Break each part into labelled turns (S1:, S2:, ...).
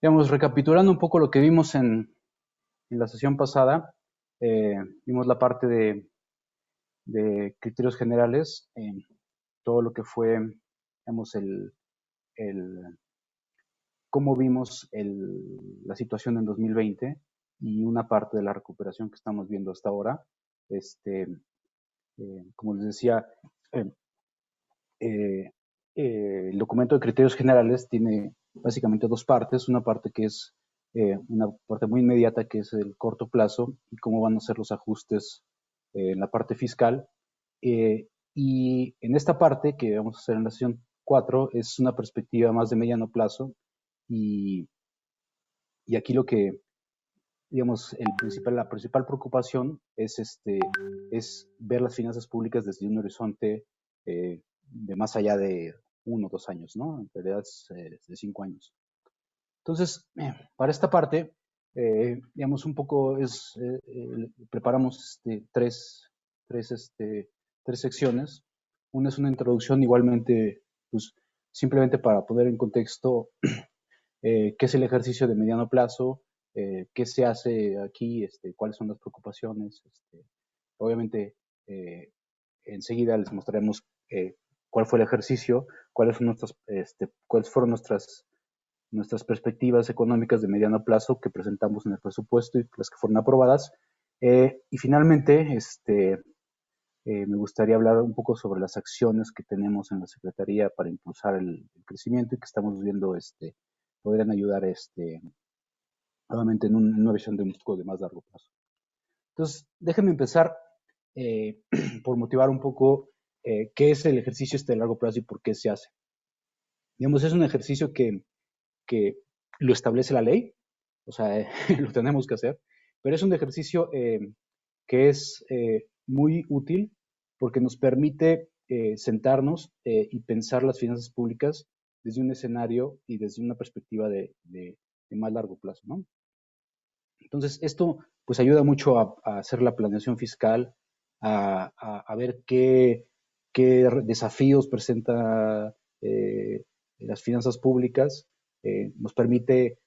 S1: Digamos, recapitulando un poco lo que vimos en la sesión pasada, vimos la parte de criterios generales, todo lo que fue, digamos, el cómo vimos la situación en 2020 y una parte de la recuperación que estamos viendo hasta ahora. Este, como les decía, eh, eh, el documento de criterios generales tiene básicamente dos partes. Una parte que es una parte muy inmediata, que es el corto plazo, y cómo van a ser los ajustes en la parte fiscal. Y en esta parte, que vamos a hacer en la sesión 4, es una perspectiva más de mediano plazo. Y, y aquí lo que, digamos, la principal preocupación es ver las finanzas públicas desde un horizonte de más allá de 1 o 2 años, ¿no? En realidad es de 5 años. Entonces, para esta parte, digamos, un poco preparamos tres, este, tres secciones. Una es una introducción igualmente, pues, simplemente para poner en contexto qué es el ejercicio de mediano plazo, qué se hace aquí, cuáles son las preocupaciones. Obviamente, eh, enseguida les mostraremos cuál fue el ejercicio, cuáles fueron nuestras perspectivas económicas de mediano plazo que presentamos en el presupuesto y las que fueron aprobadas. Y finalmente, me gustaría hablar un poco sobre las acciones que tenemos en la Secretaría para impulsar el crecimiento y que estamos viendo podrían ayudar nuevamente en una visión de un poco de más largo plazo. Entonces, déjenme empezar eh, por motivar un poco qué es el ejercicio de largo plazo y por qué se hace. Digamos, es un ejercicio que lo establece la ley, o sea, lo tenemos que hacer, pero es un ejercicio que es muy útil porque nos permite sentarnos y pensar las finanzas públicas desde un escenario y desde una perspectiva de más largo plazo, ¿no? Entonces, esto pues ayuda mucho a hacer la planeación fiscal, a ver qué desafíos presenta las finanzas públicas, nos permite,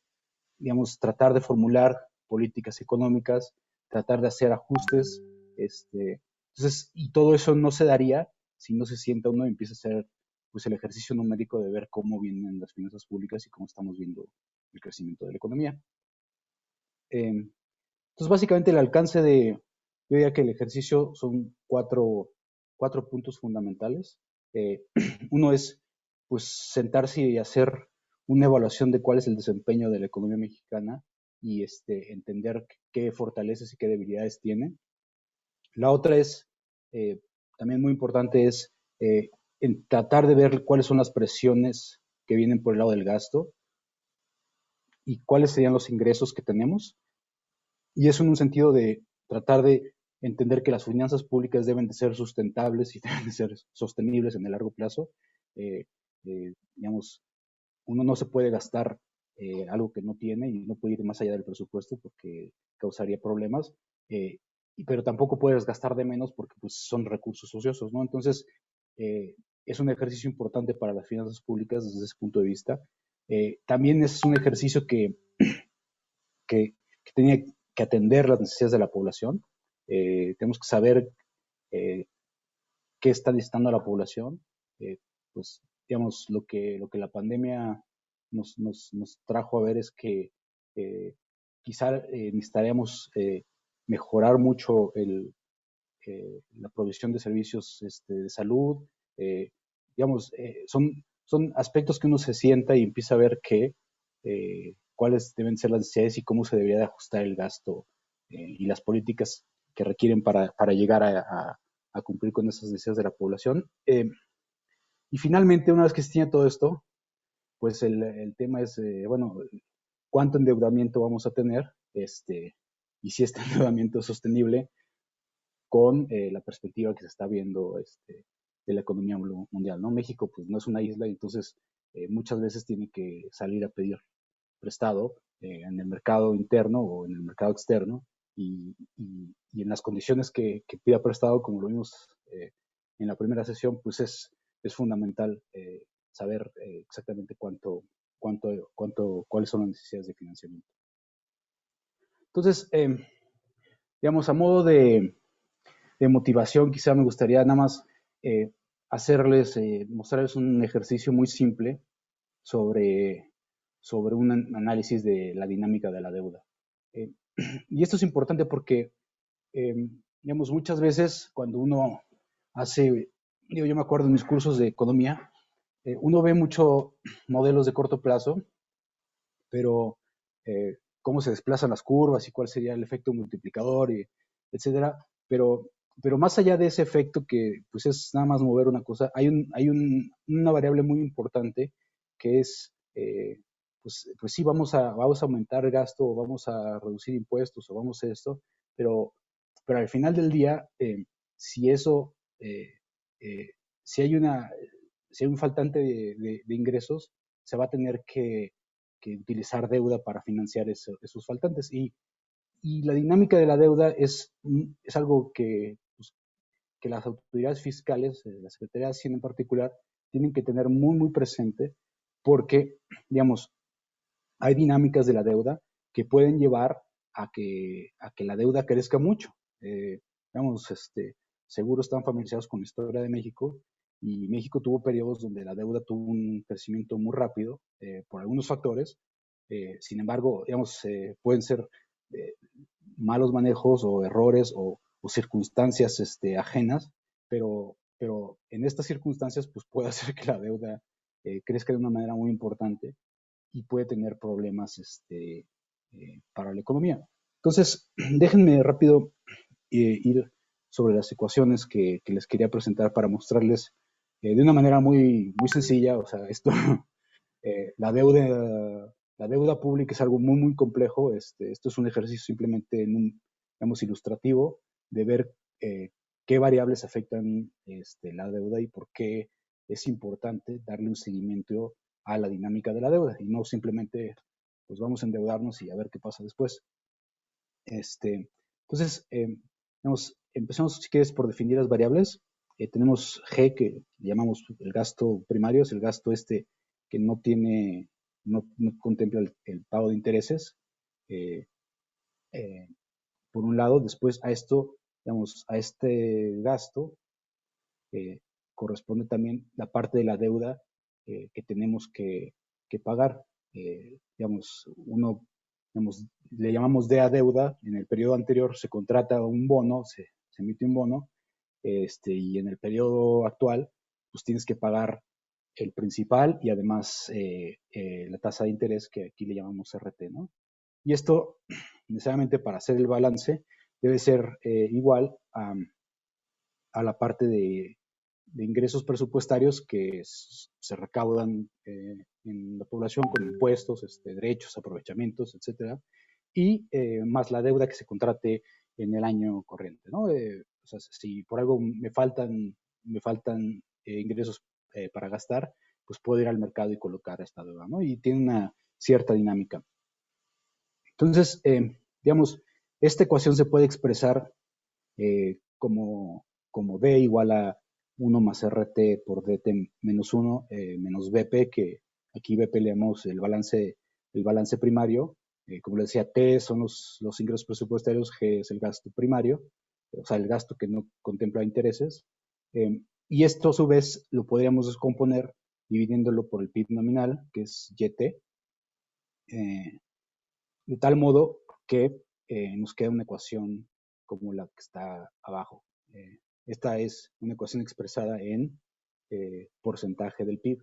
S1: digamos, tratar de formular políticas económicas, tratar de hacer ajustes, entonces, y todo eso no se daría si no se sienta uno y empieza a hacer pues el ejercicio numérico de ver cómo vienen las finanzas públicas y cómo estamos viendo el crecimiento de la economía. Entonces, básicamente el alcance yo diría que el ejercicio son cuatro puntos fundamentales. Uno es, pues, sentarse y hacer una evaluación de cuál es el desempeño de la economía mexicana y entender qué fortalezas y qué debilidades tiene. La otra es, eh, también muy importante, es en tratar de ver cuáles son las presiones que vienen por el lado del gasto y cuáles serían los ingresos que tenemos. Y eso en un sentido de tratar de entender que las finanzas públicas deben de ser sustentables y deben de ser sostenibles en el largo plazo. Eh, digamos, uno no se puede gastar algo que no tiene y no puede ir más allá del presupuesto porque causaría problemas, pero tampoco puedes gastar de menos porque pues, son recursos ociosos, ¿no? Entonces, es un ejercicio importante para las finanzas públicas desde ese punto de vista. También es un ejercicio que tenía que atender las necesidades de la población. Tenemos que saber eh, qué está necesitando la población. Pues, digamos, lo que la pandemia nos trajo a ver es que quizá necesitaríamos mejorar mucho la provisión de servicios de salud. Eh, digamos, son aspectos que uno se sienta y empieza a ver cuáles deben ser las necesidades y cómo se debería de ajustar el gasto y las políticas que requieren para llegar a cumplir con esas necesidades de la población. Y finalmente, una vez que se tiene todo esto, pues el tema es, bueno, cuánto endeudamiento vamos a tener y si este endeudamiento es sostenible con la perspectiva que se está viendo de la economía mundial, ¿no? México pues no es una isla, entonces muchas veces tiene que salir a pedir prestado en el mercado interno o en el mercado externo y en las condiciones que pida prestado, como lo vimos en la primera sesión, pues es fundamental saber exactamente cuáles son las necesidades de financiamiento. Entonces, digamos, a modo de motivación, quizá me gustaría nada más mostrarles un ejercicio muy simple sobre un análisis de la dinámica de la deuda. Y esto es importante porque, digamos, muchas veces cuando uno hace, yo me acuerdo en mis cursos de economía, uno ve mucho modelos de corto plazo, pero cómo se desplazan las curvas y cuál sería el efecto multiplicador, etcétera. Pero más allá de ese efecto que pues es nada más mover una cosa, hay una variable muy importante que es, pues sí, vamos a aumentar el gasto, o vamos a reducir impuestos, o vamos a hacer esto, pero al final del día, si eso, si hay un faltante de ingresos, se va a tener que utilizar deuda para financiar esos faltantes. Y la dinámica de la deuda es algo pues, que las autoridades fiscales, la Secretaría de Hacienda en particular, tienen que tener muy, muy presente, porque, digamos, hay dinámicas de la deuda que pueden llevar a que la deuda crezca mucho. Digamos, seguro están familiarizados con la historia de México, y México tuvo periodos donde la deuda tuvo un crecimiento muy rápido por algunos factores. Sin embargo, digamos, pueden ser malos manejos o errores o circunstancias ajenas, pero en estas circunstancias pues puede hacer que la deuda crezca de una manera muy importante y puede tener problemas para la economía. Entonces, déjenme rápido ir sobre las ecuaciones que les quería presentar para mostrarles de una manera muy, muy sencilla. O sea, esto, la deuda pública es algo muy, muy complejo. Esto es un ejercicio simplemente digamos, ilustrativo de ver qué variables afectan la deuda y por qué es importante darle un seguimiento a la dinámica de la deuda y no simplemente pues vamos a endeudarnos y a ver qué pasa después. Entonces, empecemos si quieres por definir las variables. Tenemos G, que llamamos el gasto primario, es el gasto que no tiene, no contempla el pago de intereses. Por un lado, después a esto, digamos, a este gasto corresponde también la parte de la deuda que tenemos que pagar. Digamos, le llamamos de a deuda. En el periodo anterior se contrata un bono, se emite un bono, y en el periodo actual, pues tienes que pagar el principal y además la tasa de interés, que aquí le llamamos RT, ¿no? Y esto, necesariamente para hacer el balance, debe ser igual a la parte de ingresos presupuestarios que se recaudan en la población con impuestos, derechos, aprovechamientos, etcétera, y más la deuda que se contrate en el año corriente, ¿no? O sea, si por algo me faltan ingresos para gastar, pues puedo ir al mercado y colocar esta deuda, ¿no? Y tiene una cierta dinámica. Entonces, digamos, esta ecuación se puede expresar como D igual a 1 más RT por DT menos 1 menos BP, que aquí BP le llamamos el balance primario. Como les decía, T son los ingresos presupuestarios, G es el gasto primario, o sea, el gasto que no contempla intereses. Y esto a su vez lo podríamos descomponer dividiéndolo por el PIB nominal, que es YT, de tal modo que nos queda una ecuación como la que está abajo. Esta es una ecuación expresada en porcentaje del PIB.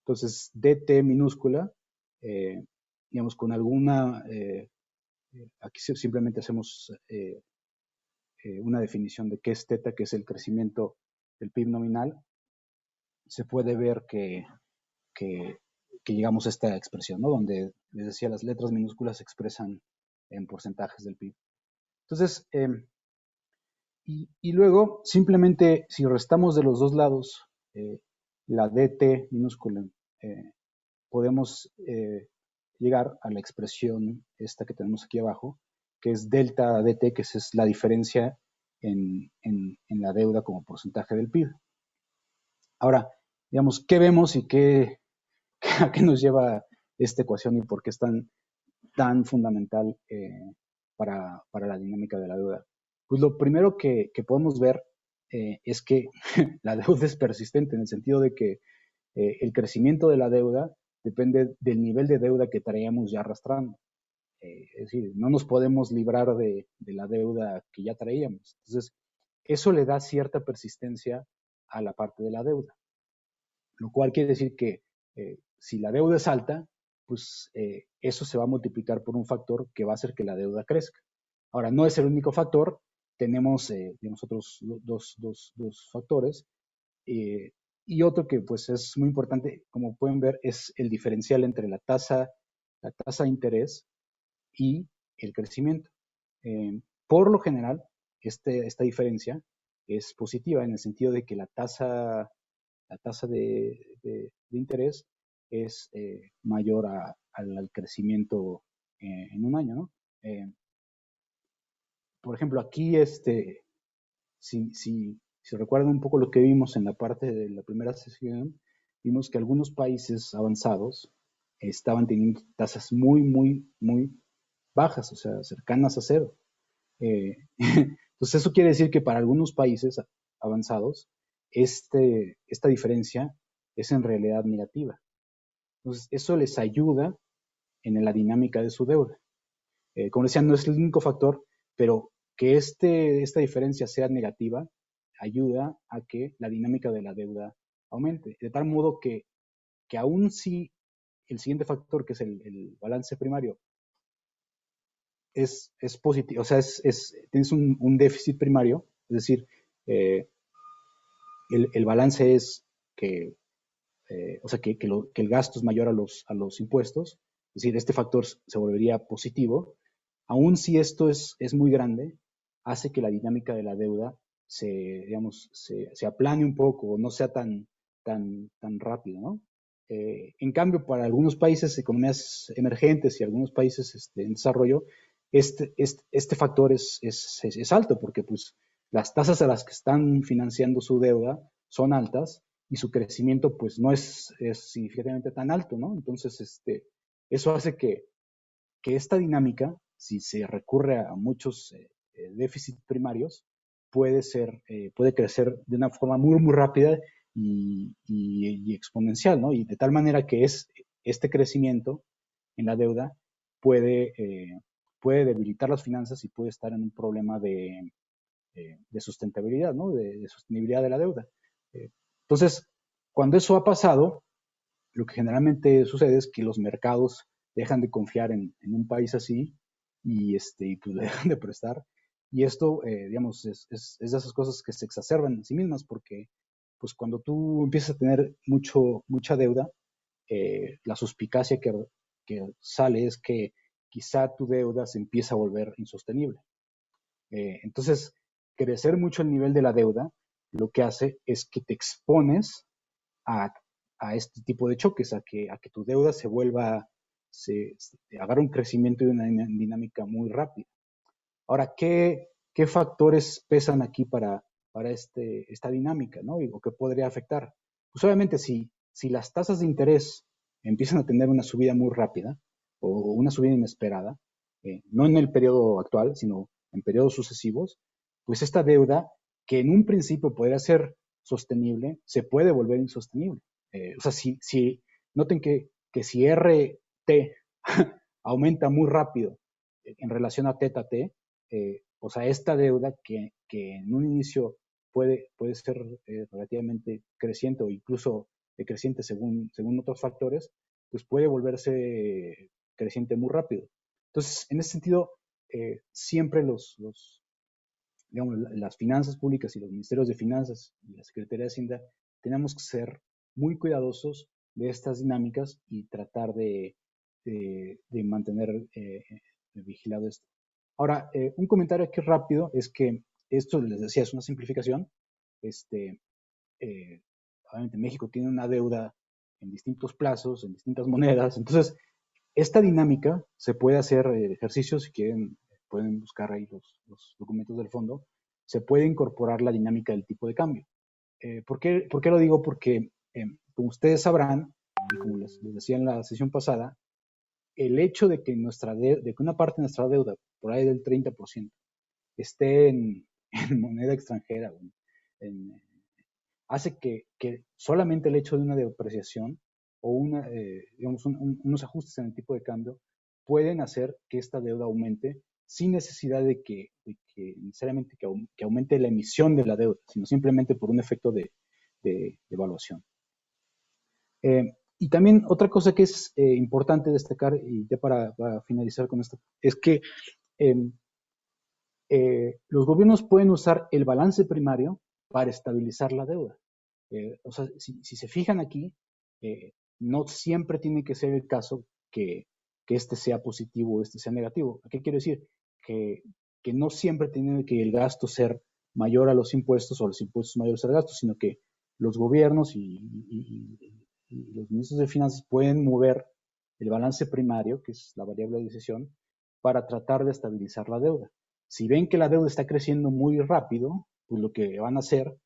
S1: Entonces, DT minúscula, digamos, con alguna, aquí simplemente hacemos una definición de qué es teta, que es el crecimiento del PIB nominal. Se puede ver que llegamos a esta expresión, ¿no? Donde, les decía, las letras minúsculas se expresan en porcentajes del PIB. Entonces, y luego, simplemente, si restamos de los dos lados la DT minúscula, podemos llegar a la expresión esta que tenemos aquí abajo, que es delta DT, que es la diferencia en la deuda como porcentaje del PIB. Ahora, digamos, ¿qué vemos y a qué nos lleva esta ecuación y por qué es tan fundamental para la dinámica de la deuda. Pues lo primero que podemos ver es que la deuda es persistente en el sentido de que el crecimiento de la deuda depende del nivel de deuda que traíamos ya arrastrando. Es decir, no nos podemos librar de la deuda que ya traíamos. Entonces, eso le da cierta persistencia a la parte de la deuda, lo cual quiere decir que si la deuda es alta, pues eso se va a multiplicar por un factor que va a hacer que la deuda crezca. Ahora, no es el único factor, tenemos digamos, otros dos factores, y otro que pues es muy importante, como pueden ver, es el diferencial entre la tasa de interés y el crecimiento. Por lo general, esta diferencia es positiva en el sentido de que la tasa de interés es mayor al crecimiento en un año, ¿no? Por ejemplo, aquí, si recuerdan un poco lo que vimos en la parte de la primera sesión, vimos que algunos países avanzados estaban teniendo tasas muy bajas, o sea, cercanas a cero. Entonces, eso quiere decir que para algunos países avanzados, esta diferencia es en realidad negativa. Entonces, eso les ayuda en la dinámica de su deuda. Como decía, no es el único factor, pero que esta diferencia sea negativa ayuda a que la dinámica de la deuda aumente. De tal modo que aún si el siguiente factor, que es el balance primario, es positivo, o sea, tienes un déficit primario, es decir, el balance es que, o sea, que el gasto es mayor a los impuestos, es decir, este factor se volvería positivo, aun si esto es muy grande, hace que la dinámica de la deuda se aplane un poco, no sea tan rápido, ¿no? En cambio, para algunos países, economías emergentes y algunos países en desarrollo, este factor es alto porque pues, las tasas a las que están financiando su deuda son altas y su crecimiento pues no es significativamente tan alto, ¿no? Entonces, eso hace que esta dinámica, si se recurre a muchos déficits primarios, puede crecer de una forma muy rápida y exponencial, ¿no? Y de tal manera que este crecimiento en la deuda puede, puede debilitar las finanzas y puede estar en un problema de sustentabilidad, ¿no? De sostenibilidad de la deuda. Entonces, cuando eso ha pasado, lo que generalmente sucede es que los mercados dejan de confiar en un país así y pues le dejan de prestar. Y esto, digamos, es de esas cosas que se exacerban en sí mismas porque pues cuando tú empiezas a tener mucha deuda, la suspicacia que sale es que quizá tu deuda se empieza a volver insostenible. Entonces, crecer mucho el nivel de la deuda lo que hace es que te expones a, a este tipo de choques, a que tu deuda se vuelva, agarra un crecimiento y una dinámica muy rápida. Ahora, ¿qué factores pesan aquí para esta dinámica, ¿no? ¿O qué podría afectar? Pues obviamente si las tasas de interés empiezan a tener una subida muy rápida o una subida inesperada, no en el periodo actual, sino en periodos sucesivos, pues esta deuda, que en un principio podría ser sostenible, se puede volver insostenible. O sea, noten que si RT aumenta muy rápido en relación a teta T, o sea, esta deuda que en un inicio puede ser relativamente creciente o incluso decreciente según otros factores, pues puede volverse creciente muy rápido. Entonces, en ese sentido, siempre digamos, las finanzas públicas y los ministerios de finanzas y la Secretaría de Hacienda tenemos que ser muy cuidadosos de estas dinámicas y tratar de mantener vigilado esto. Ahora, un comentario aquí rápido es que esto, les decía, es una simplificación. Obviamente México tiene una deuda en distintos plazos, en distintas monedas. Entonces, esta dinámica se puede hacer ejercicios, si quieren, pueden buscar ahí los documentos del fondo, se puede incorporar la dinámica del tipo de cambio. ¿Por qué lo digo? Porque, como ustedes sabrán, y como les decía en la sesión pasada, el hecho de que, de que una parte de nuestra deuda, por ahí del 30%, esté en moneda extranjera, en, hace que solamente el hecho de una depreciación o digamos, unos ajustes en el tipo de cambio pueden hacer que esta deuda aumente sin necesidad de que necesariamente que aumente la emisión de la deuda, sino simplemente por un efecto de evaluación. Y también otra cosa que es importante destacar, y ya para finalizar con esto, es que los gobiernos pueden usar el balance primario para estabilizar la deuda. O sea, si se fijan aquí, no siempre tiene que ser el caso que este sea positivo o este sea negativo. ¿Qué quiero decir? Que no siempre tiene que el gasto ser mayor a los impuestos o los impuestos mayores al gasto, sino que los gobiernos y los ministros de finanzas pueden mover el balance primario, que es la variable de decisión, para tratar de estabilizar la deuda. Si ven que la deuda está creciendo muy rápido, pues lo que van a hacer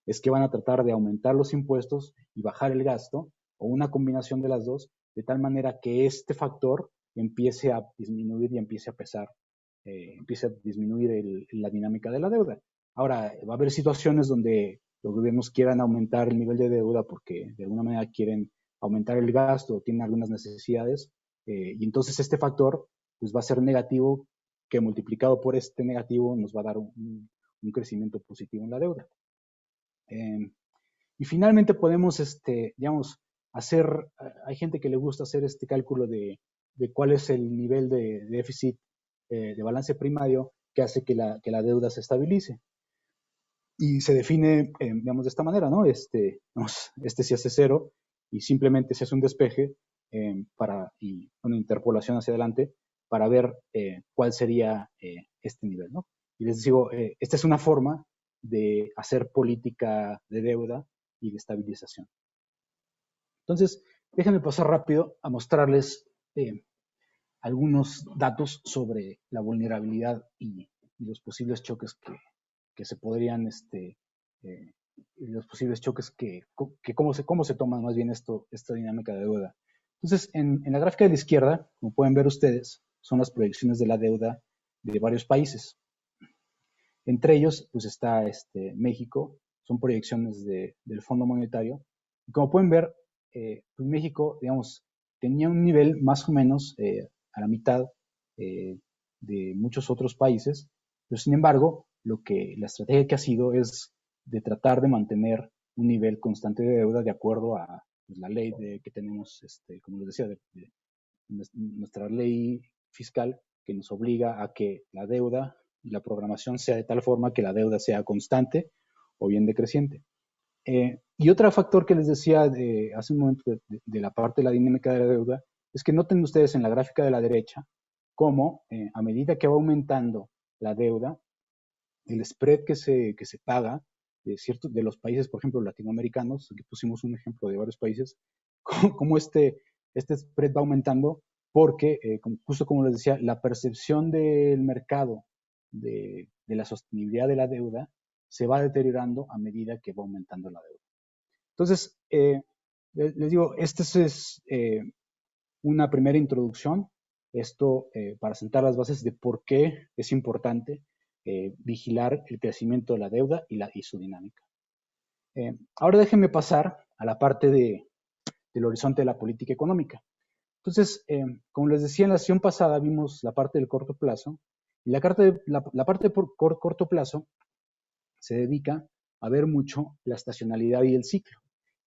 S1: es que van a tratar de aumentar los impuestos y bajar el gasto, o una combinación de las dos, de tal manera que este factor empiece a disminuir y empiece a pesar, empiece a disminuir la dinámica de la deuda. Ahora, va a haber situaciones donde los gobiernos quieran aumentar el nivel de deuda porque de alguna manera quieren aumentar el gasto o tienen algunas necesidades, y entonces este factor pues va a ser negativo, que multiplicado por este negativo nos va a dar un crecimiento positivo en la deuda. Y finalmente podemos, digamos, hay gente que le gusta hacer este cálculo de cuál es el nivel de déficit de balance primario que hace que la deuda se estabilice. Y se define, digamos, de esta manera, ¿no? Se hace cero y simplemente se hace un despeje y una interpolación hacia adelante para ver cuál sería este nivel, ¿no? Y les digo, esta es una forma de hacer política de deuda y de estabilización. Entonces, déjenme pasar rápido a mostrarles algunos datos sobre la vulnerabilidad y los posibles choques que se podrían, los posibles choques cómo se toma más bien esta dinámica de deuda. Entonces, en la gráfica de la izquierda, como pueden ver ustedes, son las proyecciones de la deuda de varios países. Entre ellos, pues está México, son proyecciones del Fondo Monetario. Y como pueden ver, pues México, digamos, tenía un nivel más o menos a la mitad de muchos otros países, pero sin embargo, la estrategia que ha sido es de tratar de mantener un nivel constante de deuda de acuerdo a pues, la ley que tenemos, como les decía, de nuestra ley fiscal que nos obliga a que la deuda y la programación sea de tal forma que la deuda sea constante o bien decreciente. Y otro factor que les decía hace un momento de la parte de la dinámica de la deuda es que noten ustedes en la gráfica de la derecha cómo a medida que va aumentando la deuda, el spread que se paga de los países, por ejemplo, latinoamericanos, aquí pusimos un ejemplo de varios países, cómo este spread va aumentando porque, justo como les decía, la percepción del mercado de la sostenibilidad de la deuda se va deteriorando a medida que va aumentando la deuda. Entonces, les digo, esta es una primera introducción, esto para sentar las bases de por qué es importante vigilar el crecimiento de la deuda y su dinámica. Ahora déjenme pasar a la parte del horizonte de la política económica. Entonces, como les decía en la sesión pasada, vimos la parte del corto plazo, y la parte por corto plazo se dedica a ver mucho la estacionalidad y el ciclo.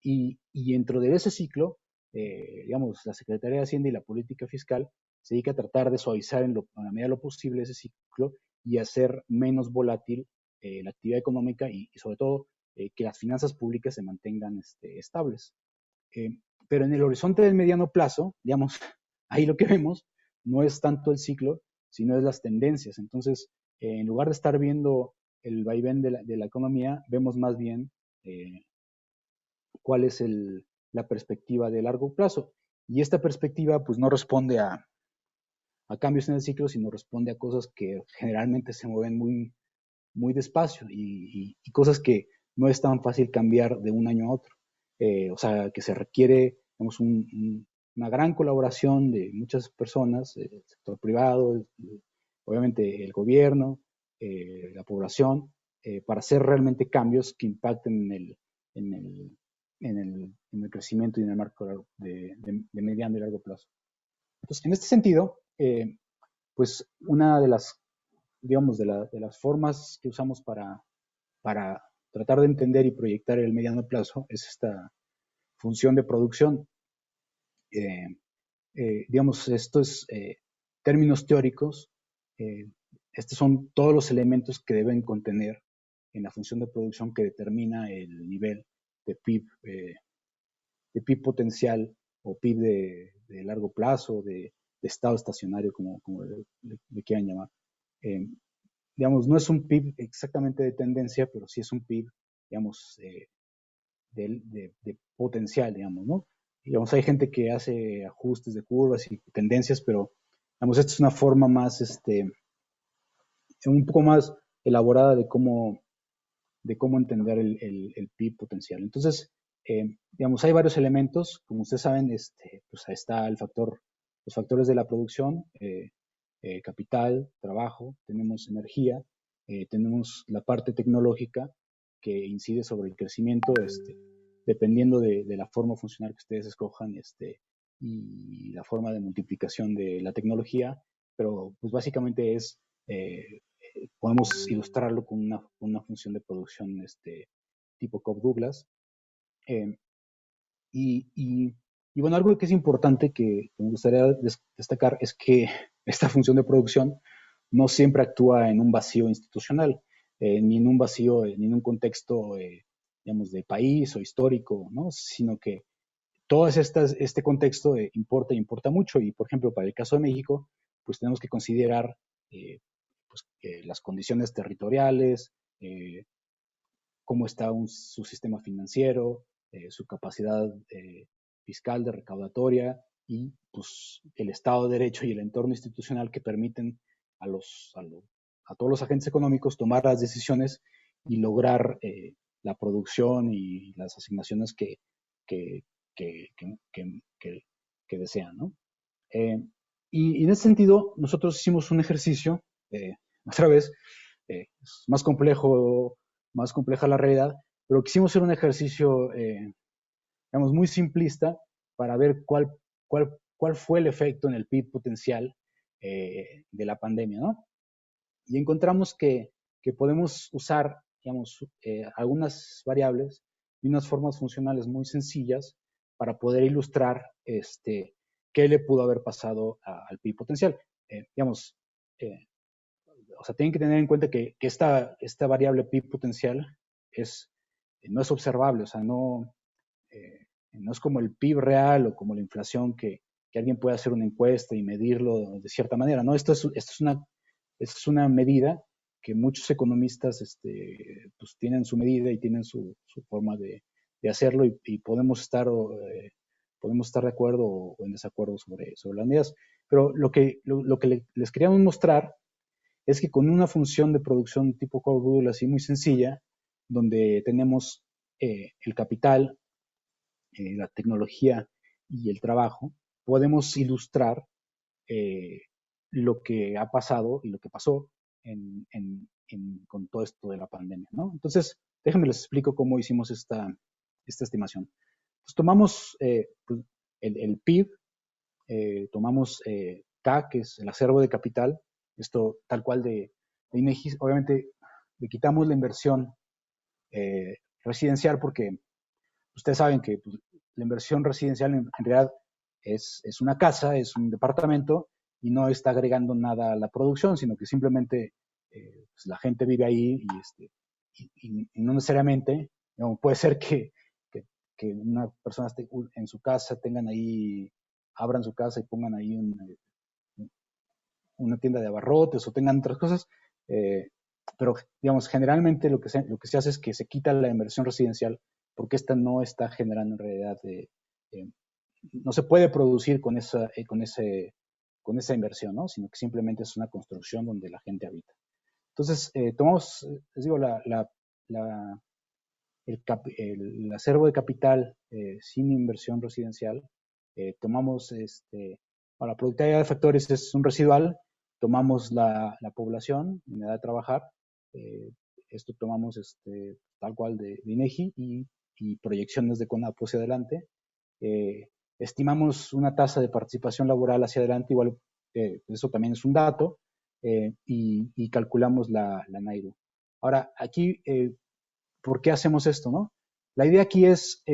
S1: Y dentro de ese ciclo, digamos, la Secretaría de Hacienda y la política fiscal se dedica a tratar de suavizar a la medida de lo posible ese ciclo y hacer menos volátil la actividad económica y sobre todo que las finanzas públicas se mantengan estables. Pero en el horizonte del mediano plazo, digamos, ahí lo que vemos no es tanto el ciclo, sino es las tendencias. Entonces, en lugar de estar viendo el vaivén de la economía, vemos más bien cuál es la perspectiva de largo plazo. Y esta perspectiva pues no responde a cambios en el ciclo, sino responde a cosas que generalmente se mueven muy, muy despacio y cosas que no es tan fácil cambiar de un año a otro. O sea, que se requiere digamos, una gran colaboración de muchas personas, el sector privado, obviamente el gobierno, la población, para hacer realmente cambios que impacten en el, en el crecimiento y en el marco de mediano y largo plazo. Entonces, en este sentido, pues una de las, digamos, de las formas que usamos para tratar de entender y proyectar el mediano plazo es esta función de producción. Digamos, estos términos teóricos, estos son todos los elementos que deben contener en la función de producción que determina el nivel de PIB potencial o PIB de largo plazo, de estado estacionario, como le quieran llamar. Digamos, no es un PIB exactamente de tendencia, pero sí es un PIB, digamos, de potencial, digamos, ¿no? Digamos, hay gente que hace ajustes de curvas y tendencias, pero, digamos, esta es una forma más, un poco más elaborada de cómo entender el PIB potencial. Entonces, digamos, hay varios elementos, como ustedes saben, pues ahí está los factores de la producción, capital, trabajo, tenemos energía, tenemos la parte tecnológica que incide sobre el crecimiento, dependiendo de la forma funcional que ustedes escojan, y la forma de multiplicación de la tecnología, pero pues básicamente podemos ilustrarlo con una función de producción tipo Cobb-Douglas. Eh, y bueno, algo que es importante que me gustaría destacar es que esta función de producción no siempre actúa en un vacío institucional, ni en un vacío, ni en un contexto, digamos, de país o histórico, ¿no? Sino que todo este contexto importa mucho. Y, por ejemplo, para el caso de México, pues tenemos que considerar pues, las condiciones territoriales, cómo está su sistema financiero, su capacidad fiscal de recaudatoria y pues, el Estado de Derecho y el entorno institucional que permiten a todos los agentes económicos tomar las decisiones y lograr la producción y las asignaciones que, que, que desean, ¿no? Y en ese sentido, nosotros hicimos un ejercicio, otra vez, es más compleja la realidad, pero quisimos hacer un ejercicio, digamos, muy simplista para ver cuál fue el efecto en el PIB potencial de la pandemia, ¿no? Y encontramos que podemos usar, digamos, algunas variables y unas formas funcionales muy sencillas para poder ilustrar qué le pudo haber pasado al PIB potencial. Digamos, o sea, tienen que tener en cuenta que esta variable PIB potencial no es observable, o sea, no es como el PIB real o como la inflación que alguien puede hacer una encuesta y medirlo de cierta manera, ¿no? Esto es una medida que muchos economistas pues tienen su medida y tienen su forma de hacerlo y podemos estar de acuerdo o en desacuerdo sobre las medidas. Pero lo que les queríamos mostrar es que con una función de producción tipo Cobb-Douglas así muy sencilla, donde tenemos el capital, la tecnología y el trabajo, podemos ilustrar eh, lo que ha pasado y lo que pasó con todo esto de la pandemia, ¿no? Entonces, déjenme les explico cómo hicimos esta estimación. Pues tomamos pues, el PIB, tomamos K, que es el acervo de capital, esto tal cual de INEGI, obviamente le quitamos la inversión residencial porque ustedes saben que pues, la inversión residencial en realidad es una casa, es un departamento y no está agregando nada a la producción, sino que simplemente pues, la gente vive ahí y no necesariamente, digamos, puede ser que una persona esté en su casa, abran su casa y pongan ahí una tienda de abarrotes o tengan otras cosas, pero digamos, generalmente lo que se hace es que se quita la inversión residencial porque esta no está generando en realidad, no se puede producir con esa inversión, ¿no? Sino que simplemente es una construcción donde la gente habita. Entonces, tomamos, les digo, el acervo de capital sin inversión residencial, tomamos, la productividad de factores es un residual, tomamos la población en edad de trabajar, esto tomamos tal cual de INEGI y proyecciones de CONAPO hacia adelante. Estimamos una tasa de participación laboral hacia adelante, igual eso también es un dato, y calculamos la NAIRU. Ahora, aquí, ¿por qué hacemos esto, no? La idea aquí es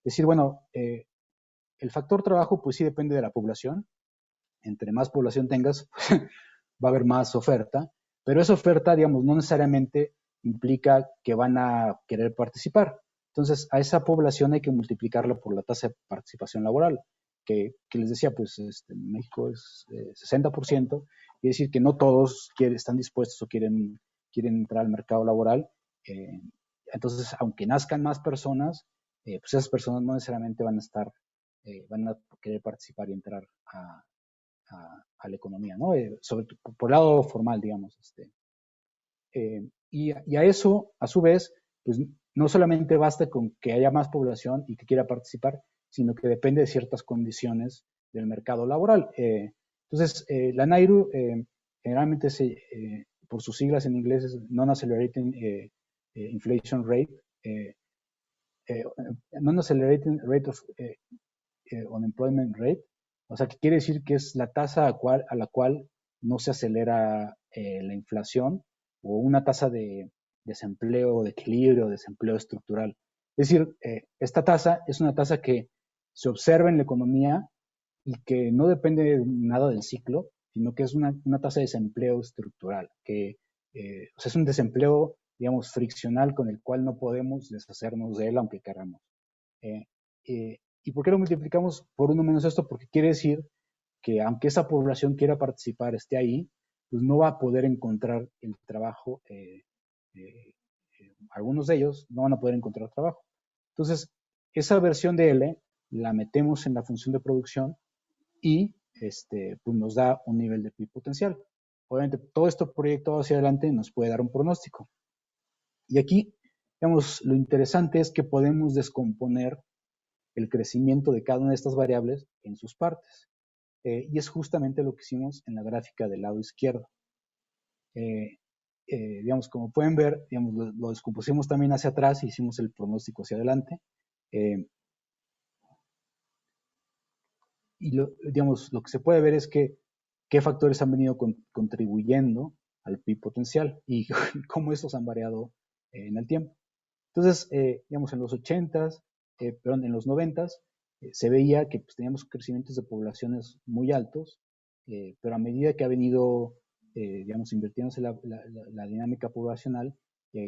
S1: decir, bueno, el factor trabajo pues sí depende de la población. Entre más población tengas, va a haber más oferta, pero esa oferta, digamos, no necesariamente implica que van a querer participar. Entonces, a esa población hay que multiplicarla por la tasa de participación laboral, que les decía, pues en México es 60%, quiere decir que no todos están dispuestos o quieren entrar al mercado laboral. Entonces, aunque nazcan más personas, pues esas personas no necesariamente van a querer participar y entrar a la economía, ¿no? Por el lado formal, digamos. Y a eso, a su vez, pues no solamente basta con que haya más población y que quiera participar, sino que depende de ciertas condiciones del mercado laboral. Entonces, la NAIRU generalmente por sus siglas en inglés es Non-Accelerating Inflation Rate, Non-Accelerating Rate of Unemployment Rate, o sea, que quiere decir que es la tasa a la cual no se acelera la inflación, o una tasa de desempleo, de equilibrio, desempleo estructural. Es decir, esta tasa es una tasa que se observa en la economía y que no depende nada del ciclo, sino que es una tasa de desempleo estructural, que o sea, es un desempleo, digamos, friccional con el cual no podemos deshacernos de él aunque queramos. ¿Y por qué lo multiplicamos por uno menos esto? Porque quiere decir que aunque esa población quiera participar, esté ahí, pues no va a poder encontrar el trabajo. Algunos de ellos no van a poder encontrar trabajo. Entonces, esa versión de L la metemos en la función de producción y pues nos da un nivel de PIB potencial. Obviamente, todo esto proyectado hacia adelante nos puede dar un pronóstico. Y aquí, digamos, lo interesante es que podemos descomponer el crecimiento de cada una de estas variables en sus partes. Y es justamente lo que hicimos en la gráfica del lado izquierdo. Digamos, como pueden ver, digamos, lo descompusimos también hacia atrás y hicimos el pronóstico hacia adelante. Y digamos, lo que se puede ver es que qué factores han venido contribuyendo al PIB potencial y cómo estos han variado en el tiempo. Entonces, digamos, en los 80s, perdón, en los 90s, se veía que pues, teníamos crecimientos de poblaciones muy altos, pero a medida que ha venido, digamos, invirtiéndose la dinámica poblacional,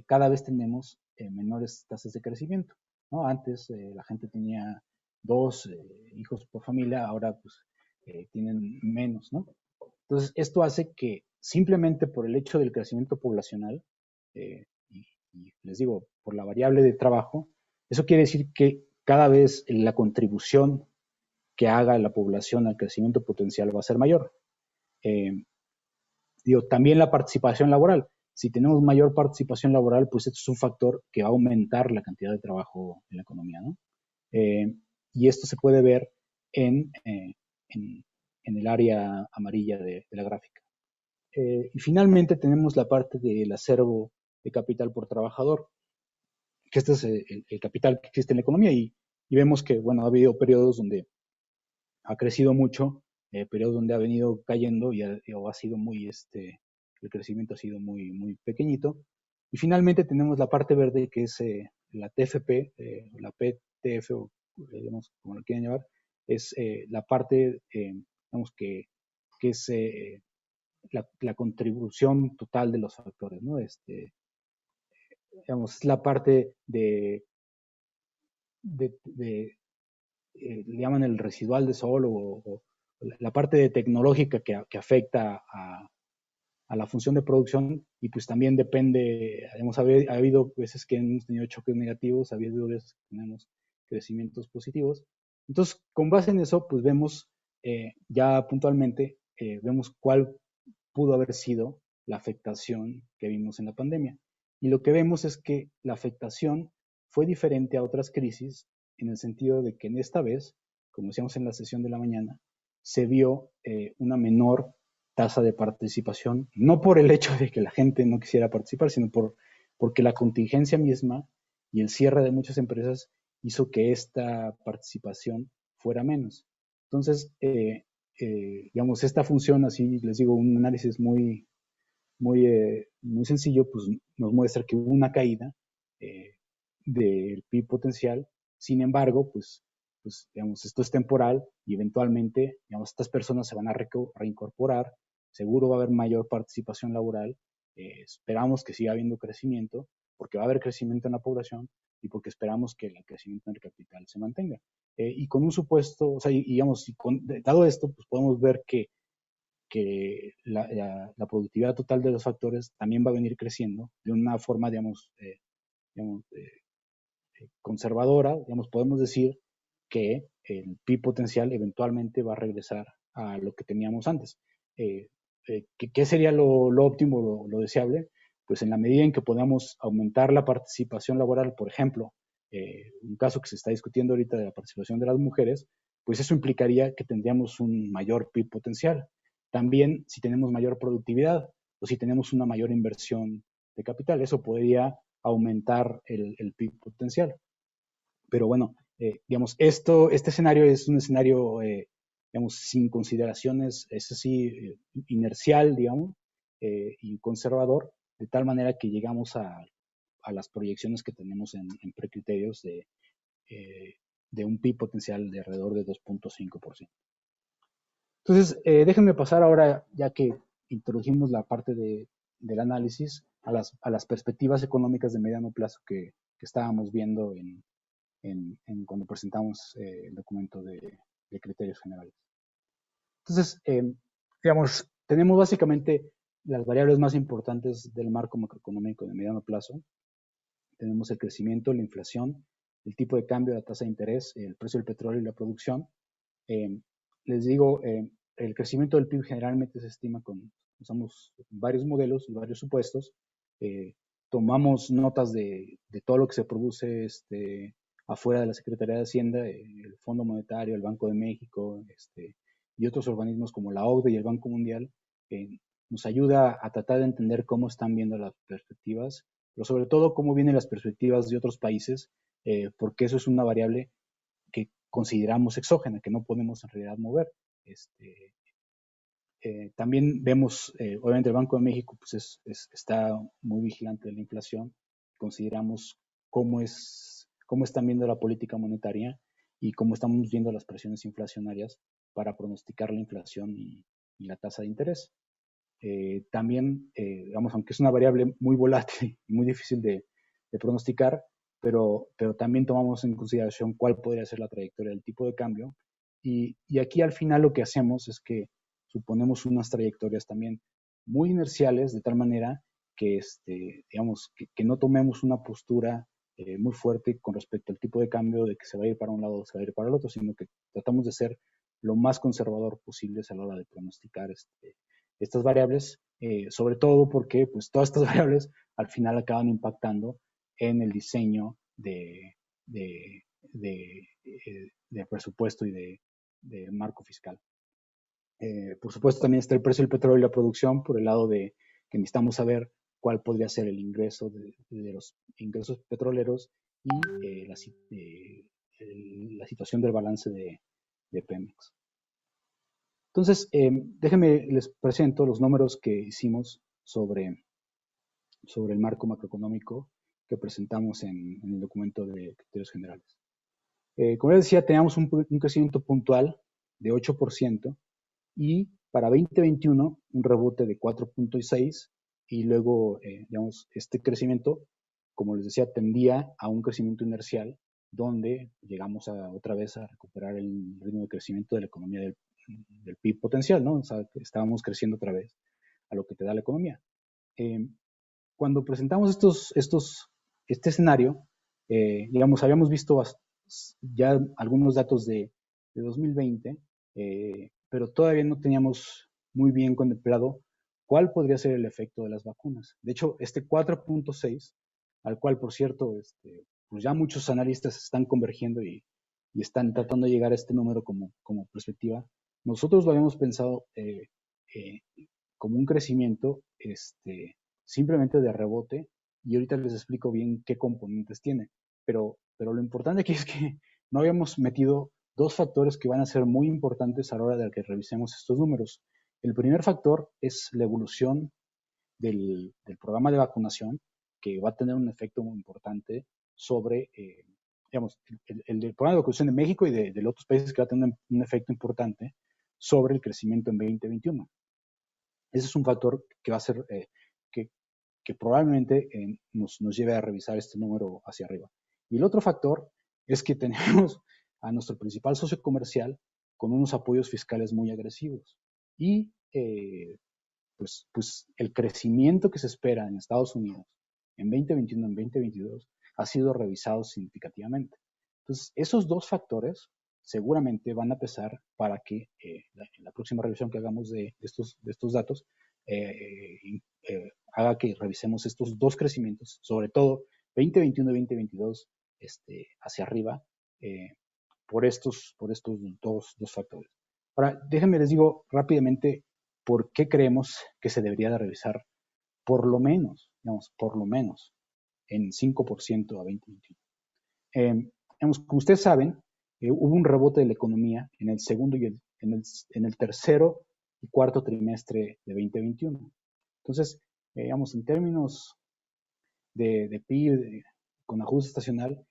S1: cada vez tenemos menores tasas de crecimiento, ¿no? Antes la gente tenía 2 hijos por familia, ahora pues tienen menos, ¿no? Entonces, esto hace que simplemente por el hecho del crecimiento poblacional, y les digo, por la variable de trabajo, eso quiere decir que cada vez la contribución que haga la población al crecimiento potencial va a ser mayor. También la participación laboral. Si tenemos mayor participación laboral, pues esto es un factor que va a aumentar la cantidad de trabajo en la economía, ¿no? Y esto se puede ver en el área amarilla de la gráfica. Y finalmente tenemos la parte del acervo de capital por trabajador, que este es el capital que existe en la economía, y vemos que, bueno, ha habido periodos donde ha crecido mucho, periodos donde ha venido cayendo y ha sido muy, el crecimiento ha sido muy, muy pequeñito. Y finalmente tenemos la parte verde, que es la TFP, la PTF, o digamos, como lo quieran llamar, es la parte, digamos, que es la contribución total de los factores, ¿no? Digamos, es la parte le llaman el residual de sol, o la parte de tecnológica que afecta a la función de producción, y pues también depende, ha habido veces que hemos tenido choques negativos, ha habido veces que tenemos crecimientos positivos. Entonces, con base en eso, pues vemos ya puntualmente, vemos cuál pudo haber sido la afectación que vimos en la pandemia. Y lo que vemos es que la afectación fue diferente a otras crisis, en el sentido de que en esta vez, como decíamos en la sesión de la mañana, se vio una menor tasa de participación, no por el hecho de que la gente no quisiera participar, sino porque la contingencia misma y el cierre de muchas empresas hizo que esta participación fuera menos. Entonces, digamos, esta función, así les digo, un análisis muy sencillo, pues nos muestra que hubo una caída del PIB potencial. Sin embargo, pues, digamos, esto es temporal y eventualmente, digamos, estas personas se van a reincorporar, seguro va a haber mayor participación laboral, esperamos que siga habiendo crecimiento, porque va a haber crecimiento en la población y porque esperamos que el crecimiento en el capital se mantenga. Y con un supuesto, o sea, digamos, dado esto, pues podemos ver que la productividad total de los factores también va a venir creciendo de una forma, digamos conservadora. Digamos, podemos decir que el PIB potencial eventualmente va a regresar a lo que teníamos antes. ¿Qué sería lo óptimo, lo deseable? Pues en la medida en que podamos aumentar la participación laboral, por ejemplo, un caso que se está discutiendo ahorita de la participación de las mujeres, pues eso implicaría que tendríamos un mayor PIB potencial. También si tenemos mayor productividad o si tenemos una mayor inversión de capital, eso podría aumentar el PIB potencial. Pero bueno, digamos, este escenario es un escenario, digamos, sin consideraciones, es así, inercial, digamos, y conservador, de tal manera que llegamos a las proyecciones que tenemos en precriterios de un PIB potencial de alrededor de 2.5%. Entonces, déjenme pasar ahora, ya que introdujimos la parte del análisis, a las perspectivas económicas de mediano plazo que estábamos viendo cuando presentamos el documento de criterios generales. Entonces, digamos, tenemos básicamente las variables más importantes del marco macroeconómico de mediano plazo. Tenemos el crecimiento, la inflación, el tipo de cambio, la tasa de interés, el precio del petróleo y la producción. Les digo, el crecimiento del PIB generalmente se estima usamos varios modelos y varios supuestos. Tomamos notas de todo lo que se produce afuera de la Secretaría de Hacienda, el Fondo Monetario, el Banco de México, y otros organismos como la OCDE y el Banco Mundial, nos ayuda a tratar de entender cómo están viendo las perspectivas, pero sobre todo cómo vienen las perspectivas de otros países, porque eso es una variable que consideramos exógena, que no podemos en realidad mover. También vemos, obviamente el Banco de México pues está muy vigilante de la inflación, consideramos cómo están viendo la política monetaria y cómo estamos viendo las presiones inflacionarias para pronosticar la inflación y la tasa de interés. También, digamos, aunque es una variable muy volátil y muy difícil de pronosticar, pero también tomamos en consideración cuál podría ser la trayectoria del tipo de cambio. Y aquí al final lo que hacemos es que suponemos unas trayectorias también muy inerciales, de tal manera que, digamos, que no tomemos una postura muy fuerte con respecto al tipo de cambio de que se va a ir para un lado o se va a ir para el otro, sino que tratamos de ser lo más conservador posible a la hora de pronosticar estas variables, sobre todo porque pues, todas estas variables al final acaban impactando en el diseño de presupuesto y de marco fiscal. Por supuesto, también está el precio del petróleo y la producción, por el lado de que necesitamos saber cuál podría ser el ingreso de los ingresos petroleros y la situación del balance de Pemex. Entonces, déjenme les presento los números que hicimos sobre el marco macroeconómico que presentamos en el documento de criterios generales. Como les decía, teníamos un crecimiento puntual de 8% y para 2021 un rebote de 4.6 y luego, digamos, este crecimiento, como les decía, tendía a un crecimiento inercial donde llegamos otra vez a recuperar el ritmo de crecimiento de la economía del PIB potencial, ¿no? O sea, estábamos creciendo otra vez a lo que te da la economía. Cuando presentamos este escenario, digamos, habíamos visto ya algunos datos de 2020, pero todavía no teníamos muy bien contemplado cuál podría ser el efecto de las vacunas. De hecho, este 4.6, al cual, por cierto, pues ya muchos analistas están convergiendo y y están tratando de llegar a este número como perspectiva. Nosotros lo habíamos pensado como un crecimiento simplemente de rebote, y ahorita les explico bien qué componentes tiene. Pero lo importante aquí es que no habíamos metido dos factores que van a ser muy importantes a la hora de que revisemos estos números. El primer factor es la evolución del programa de vacunación, que va a tener un efecto muy importante sobre, digamos, el programa de vacunación de México y de otros países, que va a tener un efecto importante sobre el crecimiento en 2021. Ese es un factor que va a ser, que probablemente nos lleve a revisar este número hacia arriba. Y el otro factor es que tenemos a nuestro principal socio comercial con unos apoyos fiscales muy agresivos. Y pues el crecimiento que se espera en Estados Unidos en 2021, en 2022, ha sido revisado significativamente. Entonces, esos dos factores seguramente van a pesar para que en la próxima revisión que hagamos de estos datos haga que revisemos estos dos crecimientos, sobre todo 2021 y 2022 hacia arriba, por estos dos factores. Ahora, déjenme les digo rápidamente por qué creemos que se debería de revisar por lo menos, digamos, por lo menos en 5% a 2021. Digamos, como ustedes saben, hubo un rebote de la economía en el segundo y en el tercero y cuarto trimestre de 2021. Entonces, digamos, en términos de PIB con ajuste estacional,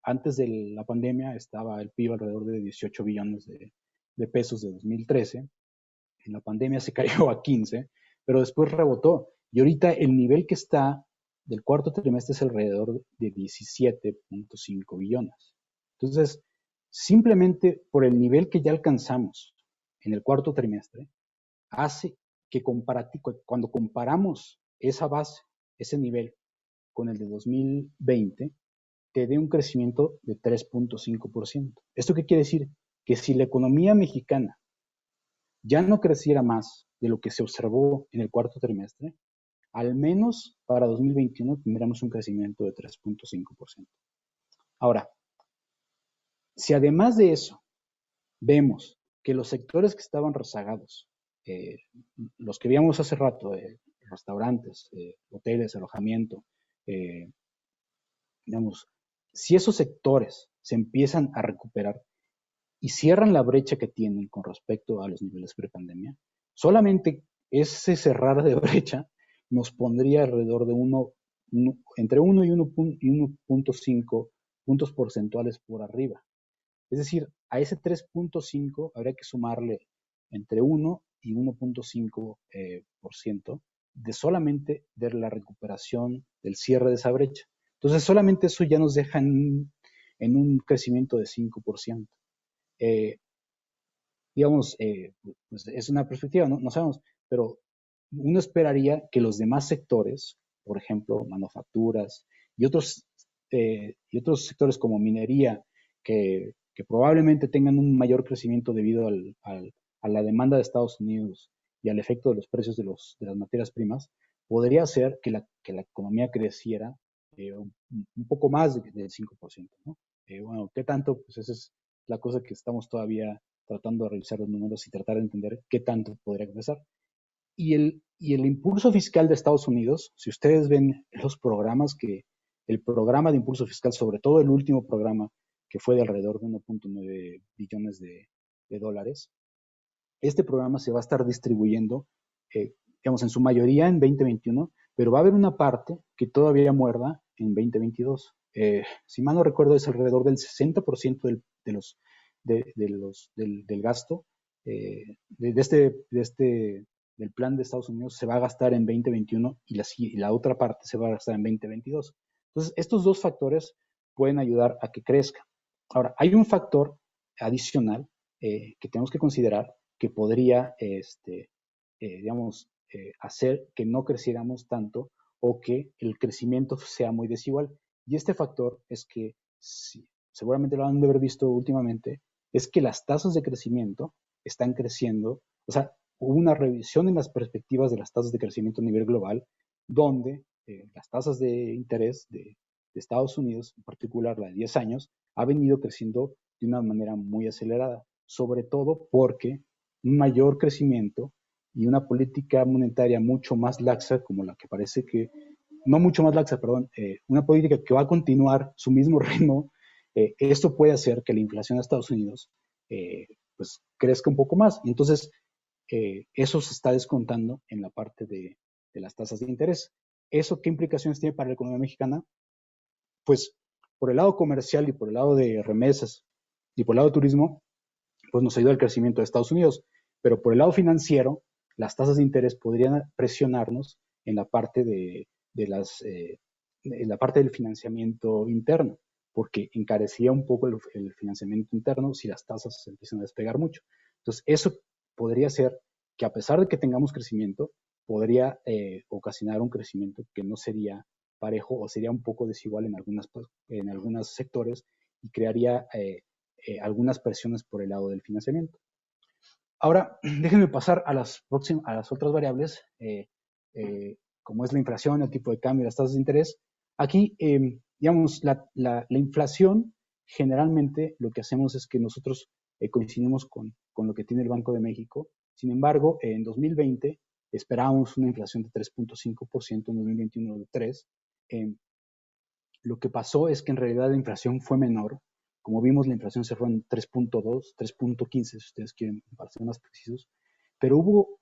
S1: antes de la pandemia estaba el PIB alrededor de 18 billones de pesos de 2013. En la pandemia se cayó a 15, pero después rebotó. Y ahorita el nivel que está del cuarto trimestre es alrededor de 17.5 billones. Entonces, simplemente por el nivel que ya alcanzamos en el cuarto trimestre, hace que cuando comparamos esa base, ese nivel, con el de 2020, te dé un crecimiento de 3.5%. ¿Esto qué quiere decir? Que si la economía mexicana ya no creciera más de lo que se observó en el cuarto trimestre, al menos para 2021 tendremos un crecimiento de 3.5%. Ahora, si además de eso vemos que los sectores que estaban rezagados, los que vimos hace rato, restaurantes, hoteles, alojamiento, digamos, si esos sectores se empiezan a recuperar y cierran la brecha que tienen con respecto a los niveles prepandemia, solamente ese cerrar de brecha nos pondría alrededor de entre 1 y 1.5 puntos porcentuales por arriba. Es decir, a ese 3.5 habría que sumarle entre 1 y 1.5% de solamente de la recuperación del cierre de esa brecha. Entonces, solamente eso ya nos deja en un crecimiento de 5%. Digamos, pues es una perspectiva, no sabemos, pero uno esperaría que los demás sectores, por ejemplo, manufacturas y otros sectores como minería, que probablemente tengan un mayor crecimiento debido a la demanda de Estados Unidos y al efecto de los precios de las materias primas, podría ser que la economía creciera un poco más del 5%, ¿no? Bueno, ¿qué tanto? Pues esa es la cosa que estamos todavía tratando de revisar los números y tratar de entender qué tanto podría crecer. Y el impulso fiscal de Estados Unidos, si ustedes ven los programas el programa de impulso fiscal, sobre todo el último programa, que fue de alrededor de 1.9 billones de dólares, este programa se va a estar distribuyendo, digamos, en su mayoría en 2021, pero va a haber una parte que todavía muerda en 2022. Si mal no recuerdo, es alrededor del 60% del gasto del plan de Estados Unidos se va a gastar en 2021 y la otra parte se va a gastar en 2022. Entonces, estos dos factores pueden ayudar a que crezca. Ahora, hay un factor adicional que tenemos que considerar que podría, digamos, hacer que no creciéramos tanto o que el crecimiento sea muy desigual. Y este factor es que, seguramente lo han de haber visto últimamente, es que las tasas de crecimiento están creciendo. O sea, hubo una revisión en las perspectivas de las tasas de crecimiento a nivel global, donde las tasas de interés de Estados Unidos, en particular la de 10 años, ha venido creciendo de una manera muy acelerada, sobre todo porque un mayor crecimiento y una política monetaria mucho más laxa, como la que parece que, no mucho más laxa, perdón, una política que va a continuar su mismo ritmo, esto puede hacer que la inflación de Estados Unidos pues crezca un poco más. Y entonces, eso se está descontando en la parte de las tasas de interés. ¿Eso qué implicaciones tiene para la economía mexicana? Pues por el lado comercial y por el lado de remesas y por el lado de turismo, pues nos ayuda al crecimiento de Estados Unidos. Pero por el lado financiero, las tasas de interés podrían presionarnos en la parte en la parte del financiamiento interno, porque encarecía un poco el financiamiento interno si las tasas se empiezan a despegar mucho. Entonces, eso podría ser que a pesar de que tengamos crecimiento, podría ocasionar un crecimiento que no sería parejo o sería un poco desigual en algunos sectores y crearía algunas presiones por el lado del financiamiento. Ahora, déjenme pasar a las otras variables, como es la inflación, el tipo de cambio y las tasas de interés. Aquí, digamos, la inflación, generalmente lo que hacemos es que nosotros coincidimos con lo que tiene el Banco de México. Sin embargo, en 2020 esperábamos una inflación de 3.5%, en 2021 de 3%. Lo que pasó es que en realidad la inflación fue menor. Como vimos, la inflación cerró en 3.2, 3.15, si ustedes quieren, para ser más precisos. Pero hubo,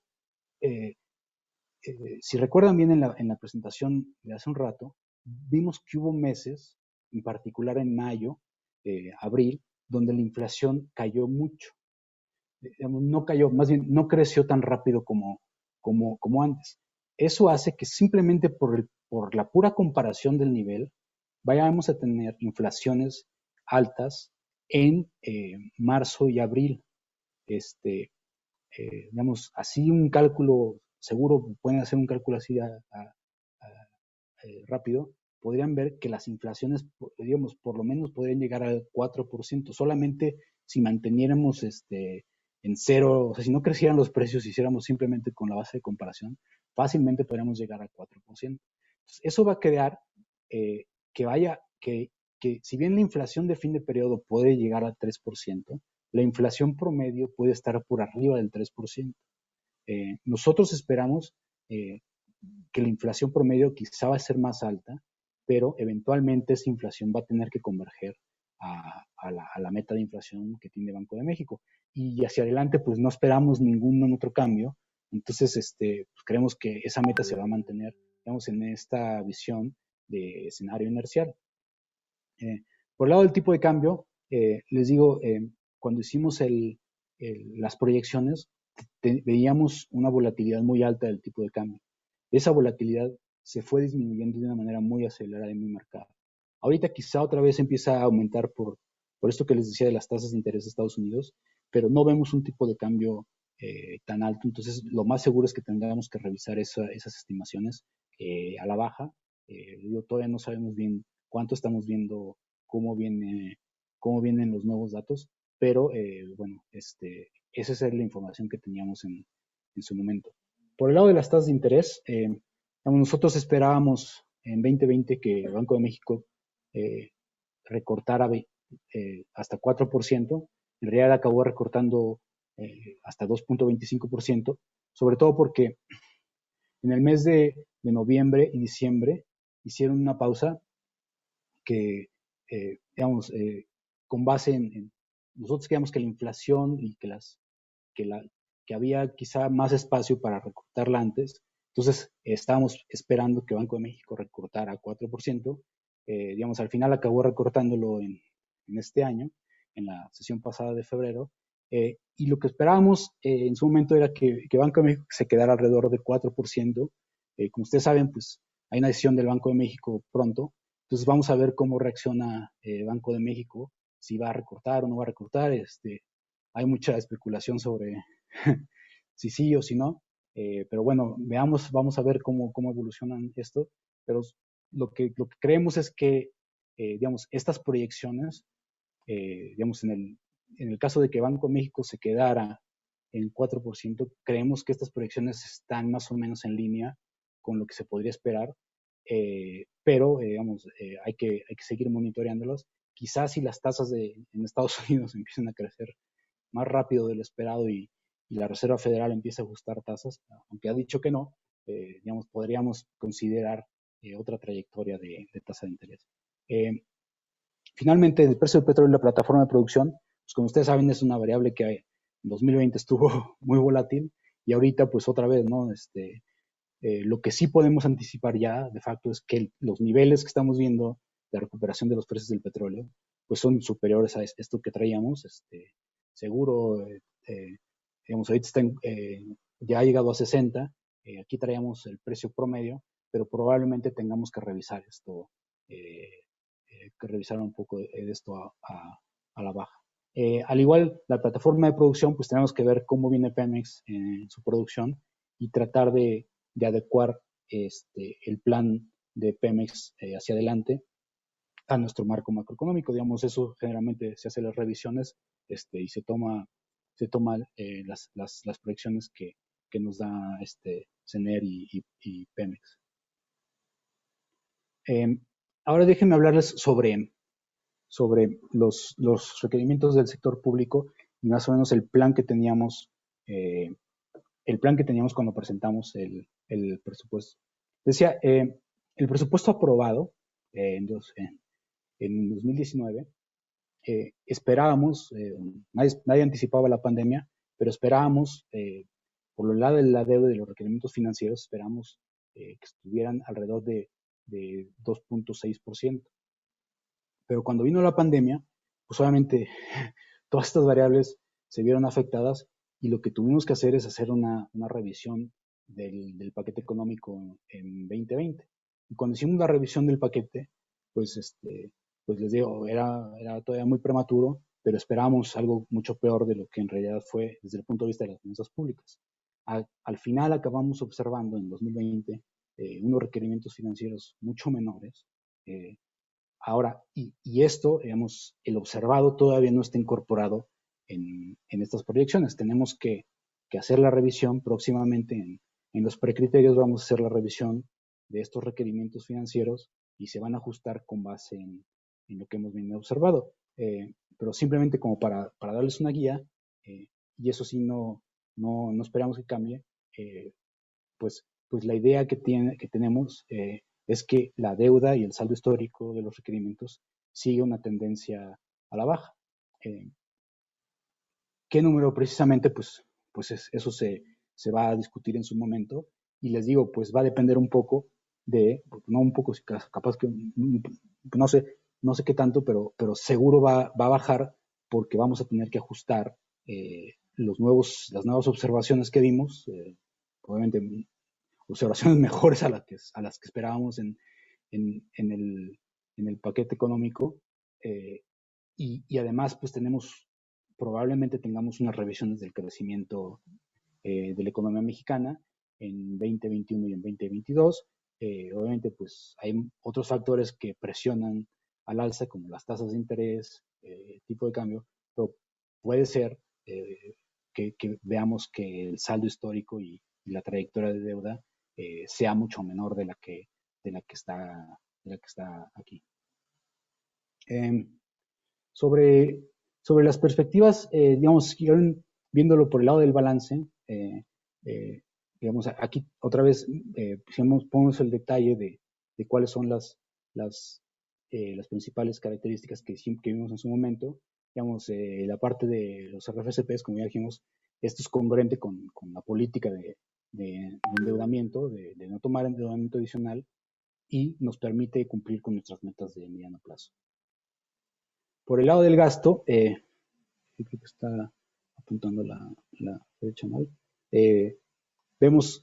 S1: eh, si recuerdan bien en la presentación de hace un rato, vimos que hubo meses, en particular en mayo, abril, donde la inflación cayó mucho. No cayó, más bien no creció tan rápido como antes. Eso hace que simplemente por la pura comparación del nivel, vayamos a tener inflaciones altas en marzo y abril. Digamos, así un cálculo, seguro pueden hacer un cálculo así rápido, podrían ver que las inflaciones, digamos, por lo menos podrían llegar al 4%, solamente si manteniéramos en cero, o sea, si no crecieran los precios, hiciéramos simplemente con la base de comparación, fácilmente podríamos llegar al 4%. Entonces, eso va a crear que vaya, que si bien la inflación de fin de periodo puede llegar al 3%, la inflación promedio puede estar por arriba del 3%. Nosotros esperamos que la inflación promedio quizá va a ser más alta, pero eventualmente esa inflación va a tener que converger a la meta de inflación que tiene Banco de México. Y hacia adelante, pues no esperamos ningún otro cambio. Entonces, pues creemos que esa meta se va a mantener, digamos, en esta visión de escenario inercial. Por el lado del tipo de cambio, les digo, cuando hicimos las proyecciones, veíamos una volatilidad muy alta del tipo de cambio. Esa volatilidad se fue disminuyendo de una manera muy acelerada y muy marcada. Ahorita quizá otra vez empieza a aumentar por esto que les decía de las tasas de interés de Estados Unidos, pero no vemos un tipo de cambio tan alto. Entonces, lo más seguro es que tengamos que revisar esas estimaciones a la baja. Todavía no sabemos bien cuánto estamos viendo, cómo vienen los nuevos datos, pero bueno, esa es la información que teníamos en su momento. Por el lado de las tasas de interés, nosotros esperábamos en 2020 que el Banco de México recortara hasta 4%, en realidad acabó recortando hasta 2.25%, sobre todo porque en el mes de noviembre y diciembre hicieron una pausa que, digamos, con base nosotros creíamos que la inflación y que había quizá más espacio para recortarla antes, entonces estábamos esperando que Banco de México recortara 4%, digamos, al final acabó recortándolo en este año, en la sesión pasada de febrero, y lo que esperábamos en su momento era que Banco de México se quedara alrededor de 4%. Como ustedes saben, pues hay una decisión del Banco de México pronto, entonces vamos a ver cómo reacciona Banco de México, si va a recortar o no va a recortar. Hay mucha especulación sobre si sí o si no, pero bueno, vamos a ver cómo evolucionan esto, pero lo que creemos es que, digamos, estas proyecciones, digamos, en el caso de que Banco de México se quedara en 4%, creemos que estas proyecciones están más o menos en línea con lo que se podría esperar. pero digamos, hay que seguir monitoreándolos. Quizás si las tasas en Estados Unidos empiezan a crecer más rápido de lo esperado y la Reserva Federal empieza a ajustar tasas, aunque ha dicho que no, digamos, podríamos considerar otra trayectoria de tasa de interés. Finalmente, el precio del petróleo y la plataforma de producción, pues como ustedes saben, es una variable que en 2020 estuvo muy volátil y ahorita, pues otra vez, ¿no? Lo que sí podemos anticipar ya, de facto, es que los niveles que estamos viendo de recuperación de los precios del petróleo, pues son superiores a esto que traíamos. Seguro, digamos, ahorita ya ha llegado a 60, aquí traíamos el precio promedio, pero probablemente tengamos que revisar esto, que revisar un poco de esto a la baja. Al igual, la plataforma de producción, pues tenemos que ver cómo viene Pemex en su producción y tratar de adecuar el plan de Pemex hacia adelante a nuestro marco macroeconómico. Digamos, eso generalmente se hace las revisiones y se toma las proyecciones que nos da CENER y Pemex. Ahora déjenme hablarles sobre los requerimientos del sector público y más o menos el plan que teníamos cuando presentamos el presupuesto. Decía, el presupuesto aprobado en 2019, esperábamos, nadie anticipaba la pandemia, pero esperábamos, por lo lado de la deuda y de los requerimientos financieros, esperábamos que estuvieran alrededor de 2.6%. Pero cuando vino la pandemia, pues obviamente todas estas variables se vieron afectadas y lo que tuvimos que hacer es hacer una revisión del paquete económico en 2020. Y cuando hicimos la revisión del paquete, pues, pues les digo, era todavía muy prematuro, pero esperábamos algo mucho peor de lo que en realidad fue desde el punto de vista de las finanzas públicas. Al final acabamos observando en 2020 unos requerimientos financieros mucho menores. Ahora, y esto, digamos, el observado todavía no está incorporado en estas proyecciones. Tenemos que hacer la revisión próximamente en los precriterios. Vamos a hacer la revisión de estos requerimientos financieros y se van a ajustar con base en lo que hemos venido observado. Pero simplemente como para darles una guía, y eso sí no esperamos que cambie, pues la idea que tenemos es que la deuda y el saldo histórico de los requerimientos sigue una tendencia a la baja. ¿Qué número precisamente? Eso se va a discutir en su momento y les digo, pues va a depender un poco no un poco, capaz que, no sé qué tanto, pero seguro va a bajar porque vamos a tener que ajustar las nuevas observaciones que vimos, obviamente observaciones mejores a las que esperábamos en el paquete económico, y además pues probablemente tengamos unas revisiones del crecimiento de la economía mexicana en 2021 y en 2022. Obviamente pues hay otros factores que presionan al alza como las tasas de interés, tipo de cambio, pero puede ser que veamos que el saldo histórico y la trayectoria de deuda sea mucho menor de la que está aquí. Sobre las perspectivas, digamos, viéndolo por el lado del balance, digamos, aquí otra vez ponemos el detalle de cuáles son las principales características que vimos en su momento. Digamos, la parte de los RFCPs, como ya dijimos, esto es congruente con la política de endeudamiento, de no tomar endeudamiento adicional y nos permite cumplir con nuestras metas de mediano plazo. Por el lado del gasto, creo que está apuntando la derecha mal,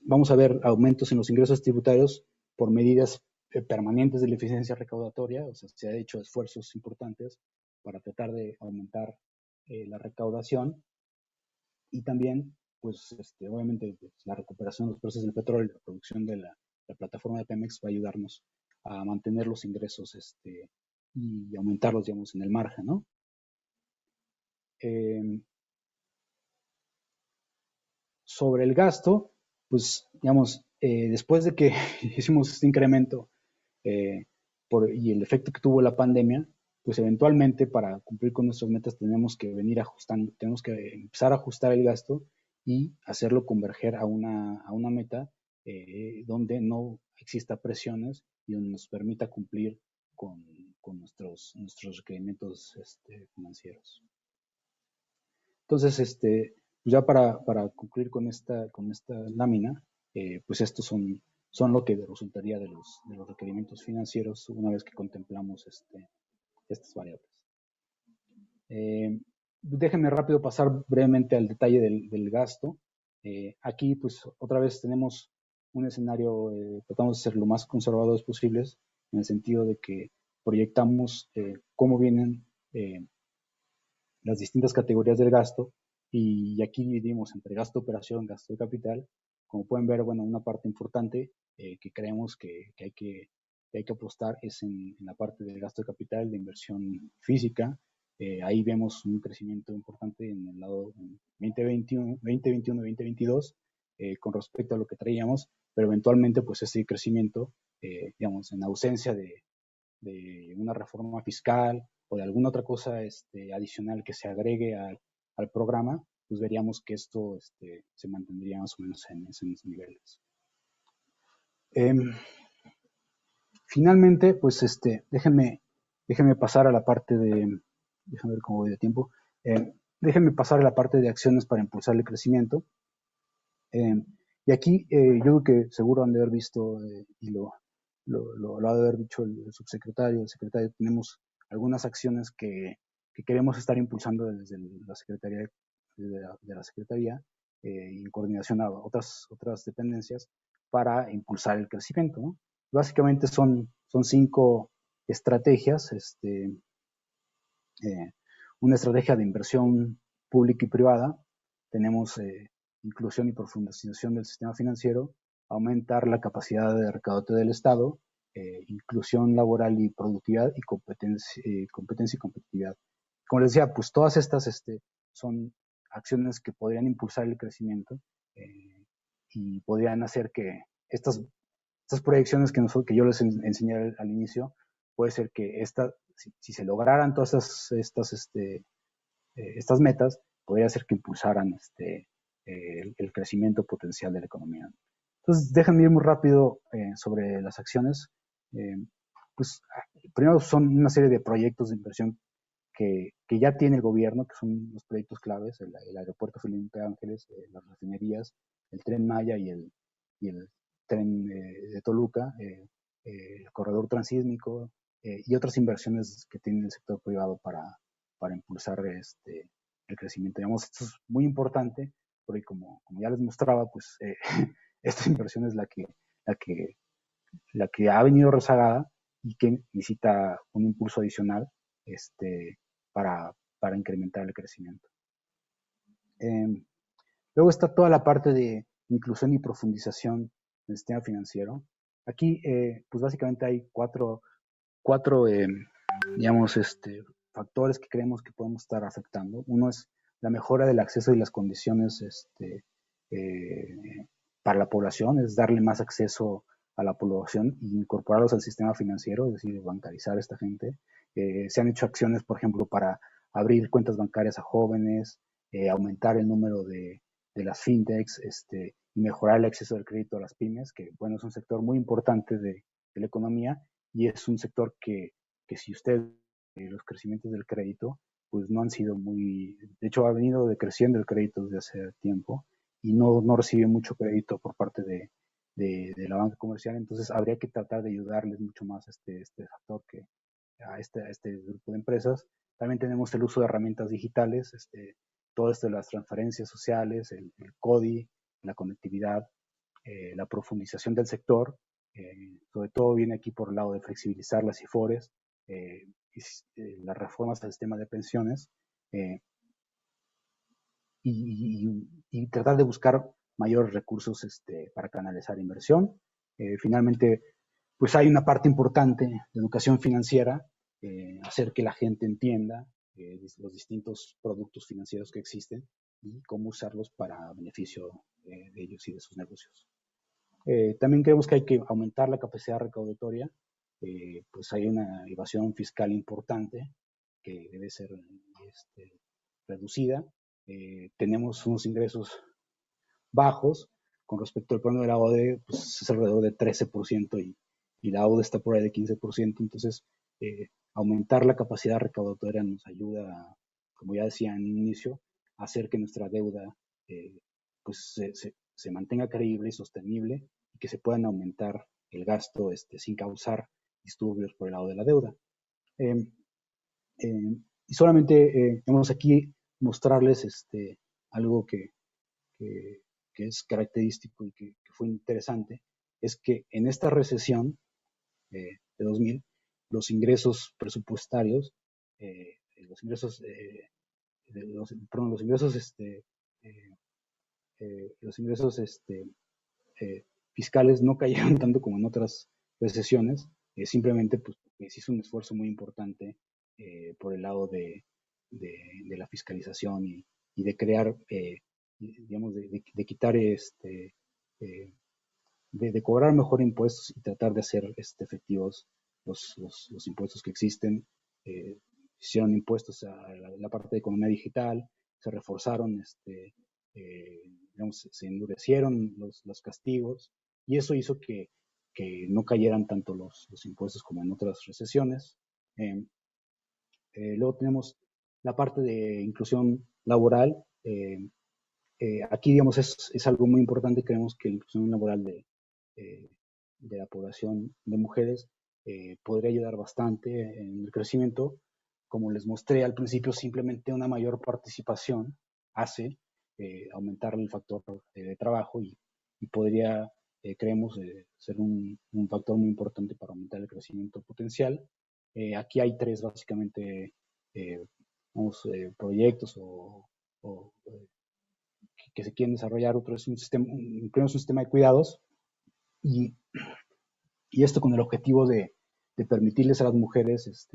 S1: vamos a ver aumentos en los ingresos tributarios por medidas permanentes de la eficiencia recaudatoria. O sea, se han hecho esfuerzos importantes para tratar de aumentar la recaudación y también, pues, obviamente, pues, la recuperación de los precios del petróleo y la producción de la plataforma de Pemex va a ayudarnos a mantener los ingresos y aumentarlos, digamos, en el margen, ¿no? Sobre el gasto, pues, digamos, después de que hicimos este incremento y el efecto que tuvo la pandemia, pues eventualmente para cumplir con nuestras metas tenemos que venir ajustando, tenemos que empezar a ajustar el gasto y hacerlo converger a una meta donde no exista presiones y donde nos permita cumplir con nuestros requerimientos financieros. Entonces, pues ya para concluir con esta lámina, pues estos son lo que resultaría de los requerimientos financieros una vez que contemplamos estas variables. Déjenme rápido pasar brevemente al detalle del gasto. Aquí, pues, otra vez tenemos un escenario, tratamos de ser lo más conservadores posibles, en el sentido de que proyectamos cómo vienen las distintas categorías del gasto, y aquí dividimos entre gasto de operación, gasto de capital. Como pueden ver, bueno, una parte importante que creemos que hay que apostar es en la parte del gasto de capital, de inversión física. Ahí vemos un crecimiento importante en el lado 2021-2022 con respecto a lo que traíamos, pero eventualmente pues ese crecimiento, digamos, en ausencia de una reforma fiscal o de alguna otra cosa adicional que se agregue al programa, pues veríamos que esto se mantendría más o menos en esos niveles. Finalmente, pues déjenme pasar a la parte de, déjenme ver cómo voy de tiempo, déjenme pasar a la parte de acciones para impulsar el crecimiento. Y aquí yo creo que seguro han de haber visto y lo ha de haber dicho el subsecretario, el secretario, tenemos algunas acciones que queremos estar impulsando desde la Secretaría, de la Secretaría en coordinación a otras dependencias para impulsar el crecimiento, ¿no? Básicamente son 5 estrategias, una estrategia de inversión pública y privada, tenemos inclusión y profundización del sistema financiero, aumentar la capacidad de recaudación del Estado, inclusión laboral y productividad, y competencia y competitividad. Como les decía, pues todas estas son acciones que podrían impulsar el crecimiento y podrían hacer que estas proyecciones que yo les enseñé al inicio, puede ser que si se lograran todas estas metas, podría ser que impulsaran el crecimiento potencial de la economía. Entonces, déjenme ir muy rápido sobre las acciones. Pues primero son una serie de proyectos de inversión que ya tiene el gobierno, que son los proyectos claves: el aeropuerto Felipe Ángeles, las refinerías, el Tren Maya y el tren de Toluca, el corredor transísmico y otras inversiones que tiene el sector privado para impulsar el crecimiento. Digamos, esto es muy importante porque como ya les mostraba, pues esta inversión es la que ha venido rezagada y que necesita un impulso adicional para incrementar el crecimiento. Luego está toda la parte de inclusión y profundización del sistema financiero. Aquí, pues básicamente hay cuatro digamos, factores que creemos que podemos estar afectando. Uno es la mejora del acceso y las condiciones para la población, es darle más acceso a la población e incorporarlos al sistema financiero, es decir, bancarizar a esta gente. Se han hecho acciones, por ejemplo, para abrir cuentas bancarias a jóvenes, aumentar el número de las fintechs, y mejorar el acceso del crédito a las pymes, que bueno, es un sector muy importante de la economía y es un sector que si usted, los crecimientos del crédito, pues no han sido muy, de hecho ha venido decreciendo el crédito desde hace tiempo y no recibe mucho crédito por parte de la banca comercial, entonces habría que tratar de ayudarles mucho más a este factor a este grupo de empresas. También tenemos el uso de herramientas digitales, todo esto de las transferencias sociales, el CODI, la conectividad, la profundización del sector, sobre todo viene aquí por el lado de flexibilizar las IFORES, las reformas al sistema de pensiones, y tratar de buscar mayores recursos para canalizar inversión. Finalmente, pues hay una parte importante de educación financiera, hacer que la gente entienda los distintos productos financieros que existen y cómo usarlos para beneficio de ellos y de sus negocios. También creemos que hay que aumentar la capacidad recaudatoria. pues hay una evasión fiscal importante que debe ser reducida. Tenemos unos ingresos bajos con respecto al plano de la ODE, pues es alrededor de 13% y la ODE está por ahí de 15%. Entonces, aumentar la capacidad recaudatoria nos ayuda, como ya decía en un inicio, a hacer que nuestra deuda pues se mantenga creíble y sostenible y que se puedan aumentar el gasto sin causar disturbios por el lado de la deuda. Y solamente vamos aquí mostrarles algo que, que es característico y que fue interesante, es que en esta recesión de 2000, los ingresos presupuestarios, los ingresos, perdón, los ingresos fiscales no cayeron tanto como en otras recesiones, simplemente pues, se hizo un esfuerzo muy importante por el lado de la fiscalización y de crear, digamos, de quitar de cobrar mejor impuestos y tratar de hacer efectivos los impuestos que existen. Hicieron impuestos a la parte de economía digital, se reforzaron, digamos, se endurecieron los castigos y eso hizo que no cayeran tanto los impuestos como en otras recesiones. Luego tenemos la parte de inclusión laboral. Aquí, digamos, es algo muy importante. Creemos que la inclusión laboral de la población de mujeres podría ayudar bastante en el crecimiento. Como les mostré al principio, simplemente una mayor participación hace aumentar el factor de trabajo y podría, creemos, ser un factor muy importante para aumentar el crecimiento potencial. Aquí hay tres, básicamente, proyectos o que se quieren desarrollar. Otro es un sistema de cuidados y esto con el objetivo de permitirles a las mujeres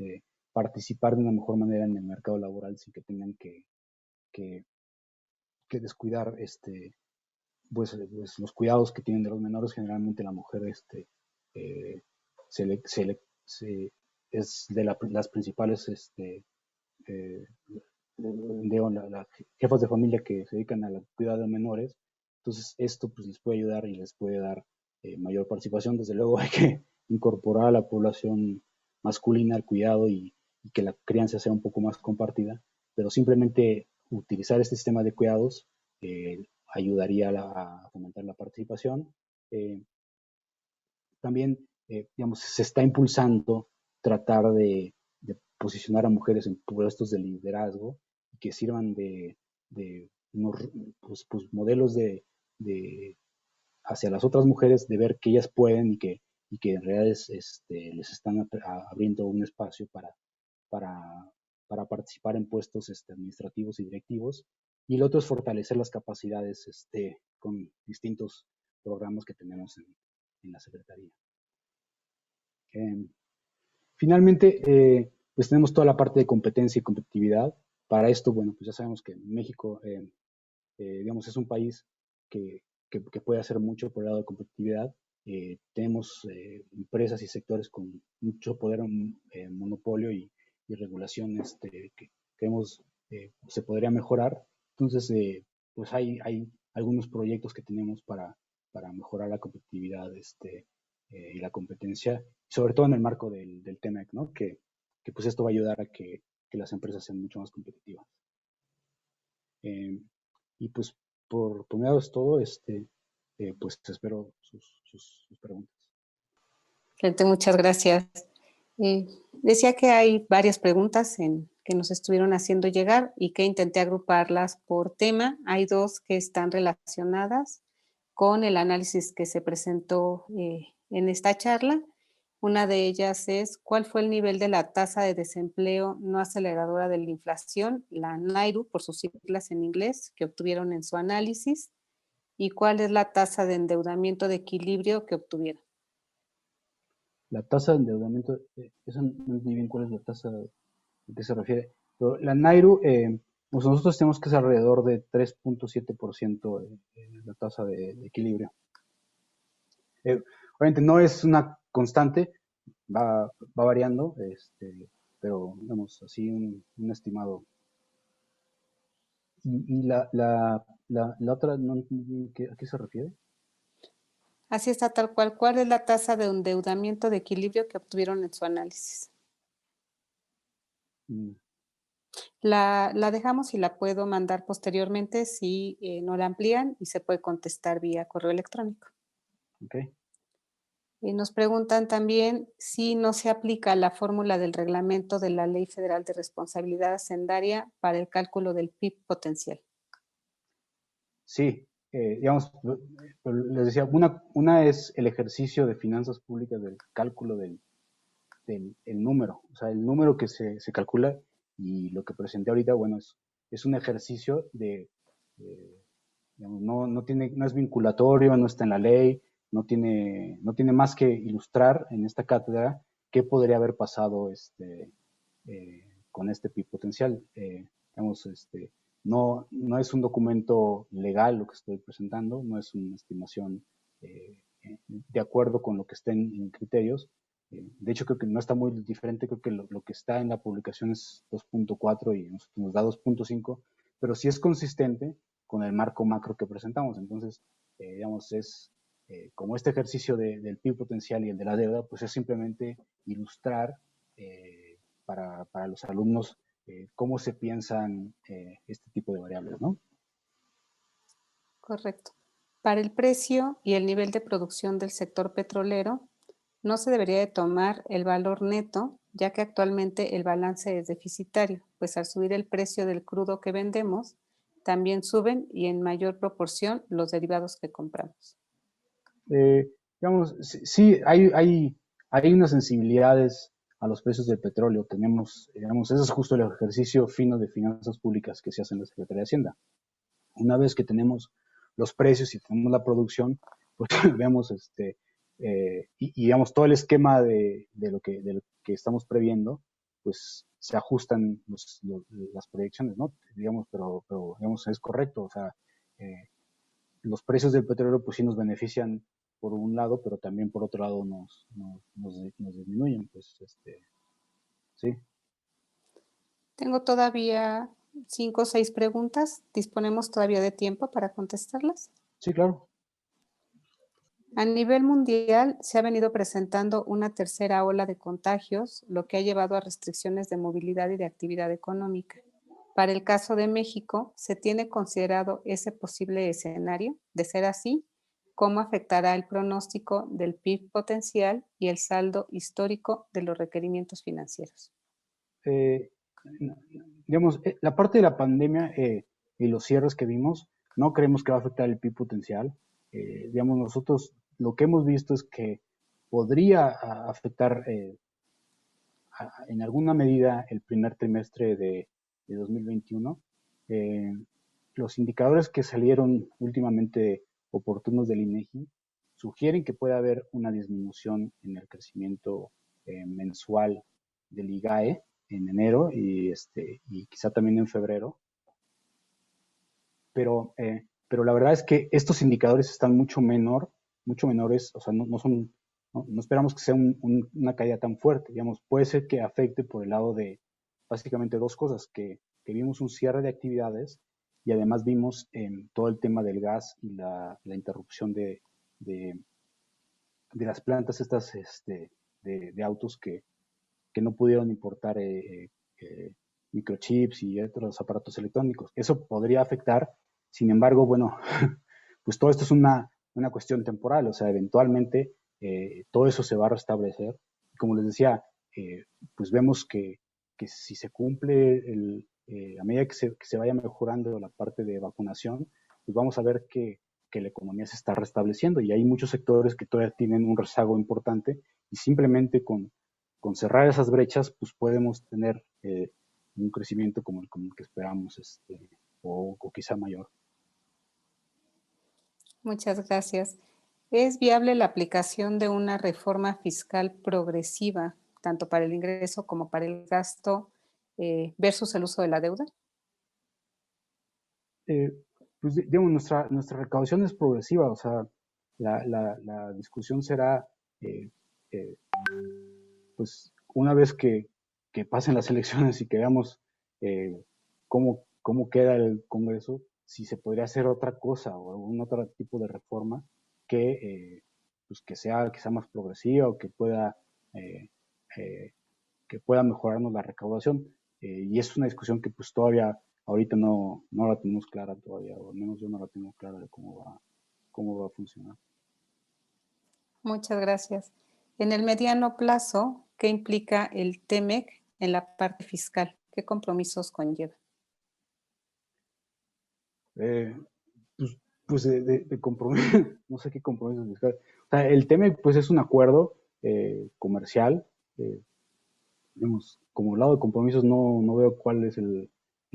S1: participar de una mejor manera en el mercado laboral sin que tengan que descuidar pues, los cuidados que tienen de los menores. Generalmente la mujer es de las principales las jefas de familia que se dedican al cuidado de menores. Entonces esto pues les puede ayudar y les puede dar mayor participación. Desde luego hay que incorporar a la población masculina al cuidado y que la crianza sea un poco más compartida, pero simplemente utilizar este sistema de cuidados ayudaría a fomentar la participación. También, digamos, se está impulsando tratar de posicionar a mujeres en puestos de liderazgo y que sirvan de unos pues, modelos hacia las otras mujeres, de ver que ellas pueden y que en realidad les están abriendo un espacio para participar en puestos administrativos y directivos. Y el otro es fortalecer las capacidades con distintos programas que tenemos en la Secretaría. Finalmente, pues tenemos toda la parte de competencia y competitividad. Para esto, bueno, pues ya sabemos que México, digamos, es un país que puede hacer mucho por el lado de competitividad. Tenemos empresas y sectores con mucho poder, monopolio y regulación que creemos se podría mejorar. Entonces, pues hay algunos proyectos que tenemos para mejorar la competitividad y la competencia, sobre todo en el marco del TEMEC, ¿no? Que pues esto va a ayudar a que las empresas sean mucho más competitivas. Y pues por mi lado es todo. Pues espero sus preguntas.
S2: Excelente, muchas gracias. Decía que hay varias preguntas que nos estuvieron haciendo llegar y que intenté agruparlas por tema. Hay dos que están relacionadas con el análisis que se presentó en esta charla. Una de ellas es, ¿cuál fue el nivel de la tasa de desempleo no aceleradora de la inflación, la NAIRU, por sus siglas en inglés, que obtuvieron en su análisis? ¿Y cuál es la tasa de endeudamiento de equilibrio que obtuvieron?
S1: La tasa de endeudamiento, eso no entiendo bien cuál es la tasa de qué se refiere. Pero la NAIRU, pues nosotros tenemos que es alrededor de 3.7% la tasa de equilibrio. Obviamente no es una constante, va variando, pero digamos así un estimado. Y la otra, no entendí ¿a qué se refiere?
S2: Así está tal cual. ¿Cuál es la tasa de endeudamiento de equilibrio que obtuvieron en su análisis?
S1: Mm,
S2: La dejamos y la puedo mandar posteriormente si no la amplían y se puede contestar vía correo electrónico.
S1: ok.
S2: Y nos preguntan también si no se aplica la fórmula del reglamento de la Ley Federal de Responsabilidad Hacendaria para el cálculo del PIB potencial.
S1: Sí, digamos, les decía, una es el ejercicio de finanzas públicas del cálculo el número, o sea, el número que se calcula y lo que presenté ahorita, bueno, es un ejercicio digamos, no es vinculatorio, no está en la ley, no tiene más que ilustrar en esta cátedra qué podría haber pasado con este PIB potencial. Digamos, no es un documento legal lo que estoy presentando, no es una estimación de acuerdo con lo que estén en criterios. De hecho, creo que no está muy diferente, creo que lo que está en la publicación es 2.4 y nos da 2.5, pero sí es consistente con el marco macro que presentamos. Entonces, digamos, como este ejercicio del PIB potencial y el de la deuda, pues es simplemente ilustrar para los alumnos cómo se piensan este tipo de variables, ¿no?
S2: Correcto. Para el precio y el nivel de producción del sector petrolero, no se debería de tomar el valor neto, ya que actualmente el balance es deficitario, pues al subir el precio del crudo que vendemos, también suben y en mayor proporción los derivados que compramos.
S1: Digamos, sí, hay unas sensibilidades a los precios del petróleo. Digamos, ese es justo el ejercicio fino de finanzas públicas que se hace en la Secretaría de Hacienda. Una vez que tenemos los precios y tenemos la producción, pues vemos y digamos todo el esquema de lo que estamos previendo, pues se ajustan las proyecciones, ¿no? Digamos, pero digamos, es correcto, o sea, los precios del petróleo pues sí nos benefician por un lado, pero también por otro lado nos disminuyen, pues sí.
S2: Tengo todavía 5 o 6 preguntas. ¿Disponemos todavía de tiempo para contestarlas?
S1: Sí, claro.
S2: A nivel mundial se ha venido presentando una tercera ola de contagios, lo que ha llevado a restricciones de movilidad y de actividad económica. Para el caso de México, ¿se tiene considerado ese posible escenario? De ser así, ¿cómo afectará el pronóstico del PIB potencial y el saldo histórico de los requerimientos financieros?
S1: Eh, digamos, la parte de la pandemia y los cierres que vimos, no creemos que va a afectar el PIB potencial. Digamos, nosotros lo que hemos visto es que podría afectar en alguna medida el primer trimestre de 2021. Eh, los indicadores que salieron últimamente oportunos del INEGI sugieren que puede haber una disminución en el crecimiento mensual del IGAE en enero y quizá también en febrero. Pero la verdad es que estos indicadores están mucho menores, o sea, no esperamos que sea una caída tan fuerte, digamos, puede ser que afecte por el lado de básicamente dos cosas, que vimos un cierre de actividades y además vimos todo el tema del gas y la interrupción de, de las plantas estas de autos que no pudieron importar microchips y otros aparatos electrónicos. Eso podría afectar, sin embargo, bueno, pues todo esto es una cuestión temporal, o sea, eventualmente todo eso se va a restablecer. Como les decía, pues vemos que si se cumple a medida que se vaya mejorando la parte de vacunación, pues vamos a ver que la economía se está restableciendo y hay muchos sectores que todavía tienen un rezago importante y simplemente con cerrar esas brechas, pues podemos tener un crecimiento como el que esperamos o quizá mayor.
S2: Muchas gracias. ¿Es viable la aplicación de una reforma fiscal progresiva, tanto para el ingreso como para el gasto, versus el uso de la deuda?
S1: Eh, pues digamos, nuestra recaudación es progresiva, o sea, la discusión será eh, pues una vez que pasen las elecciones y que veamos cómo queda el Congreso, si se podría hacer otra cosa o algún otro tipo de reforma pues que sea más progresiva o eh, eh, que pueda mejorarnos la recaudación. Y es una discusión que pues todavía ahorita no la tenemos clara todavía, o al menos yo no la tengo clara de cómo va a funcionar.
S2: Muchas gracias. En el mediano plazo, ¿qué implica el TEMEC en la parte fiscal? ¿Qué compromisos conlleva?
S1: Eh, pues, pues de compromiso, no sé qué compromiso fiscal. O sea, el TEMEC pues es un acuerdo comercial. Digamos, como lado de compromisos no veo cuál es el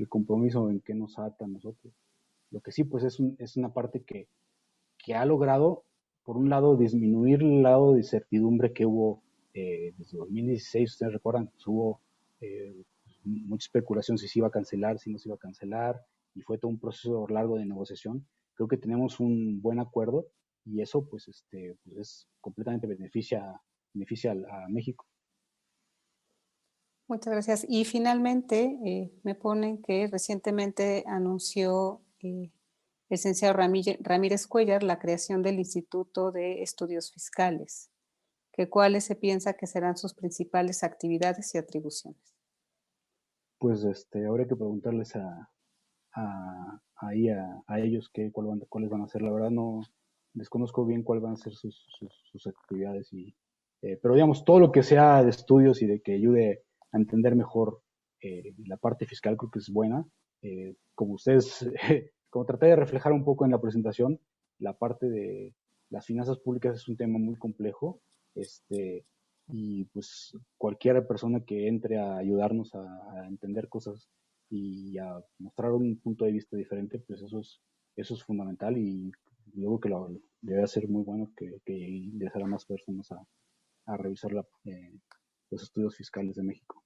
S1: compromiso en que nos ata a nosotros. Lo que sí pues es una parte que ha logrado, por un lado, disminuir el lado de incertidumbre que hubo desde 2016. Ustedes recuerdan, pues hubo mucha especulación si se iba a cancelar, si no se iba a cancelar, y fue todo un proceso largo de negociación. Creo que tenemos un buen acuerdo y eso pues, pues es completamente beneficia a México.
S2: Muchas gracias. Y finalmente, me ponen que recientemente anunció el licenciado Ramírez Cuellar la creación del Instituto de Estudios Fiscales, que cuáles se piensa que serán sus principales actividades y atribuciones.
S1: Pues habría que preguntarles ahí a ellos cuáles van a ser. La verdad no desconozco bien cuáles van a ser sus actividades. Pero digamos, todo lo que sea de estudios y de que ayude a entender mejor la parte fiscal creo que es buena. Como ustedes, como traté de reflejar un poco en la presentación, la parte de las finanzas públicas es un tema muy complejo. Y pues cualquier persona que entre a ayudarnos a entender cosas y a mostrar un punto de vista diferente, pues eso es fundamental y luego que debe ser muy bueno que ingresara más personas a revisar los estudios fiscales de México.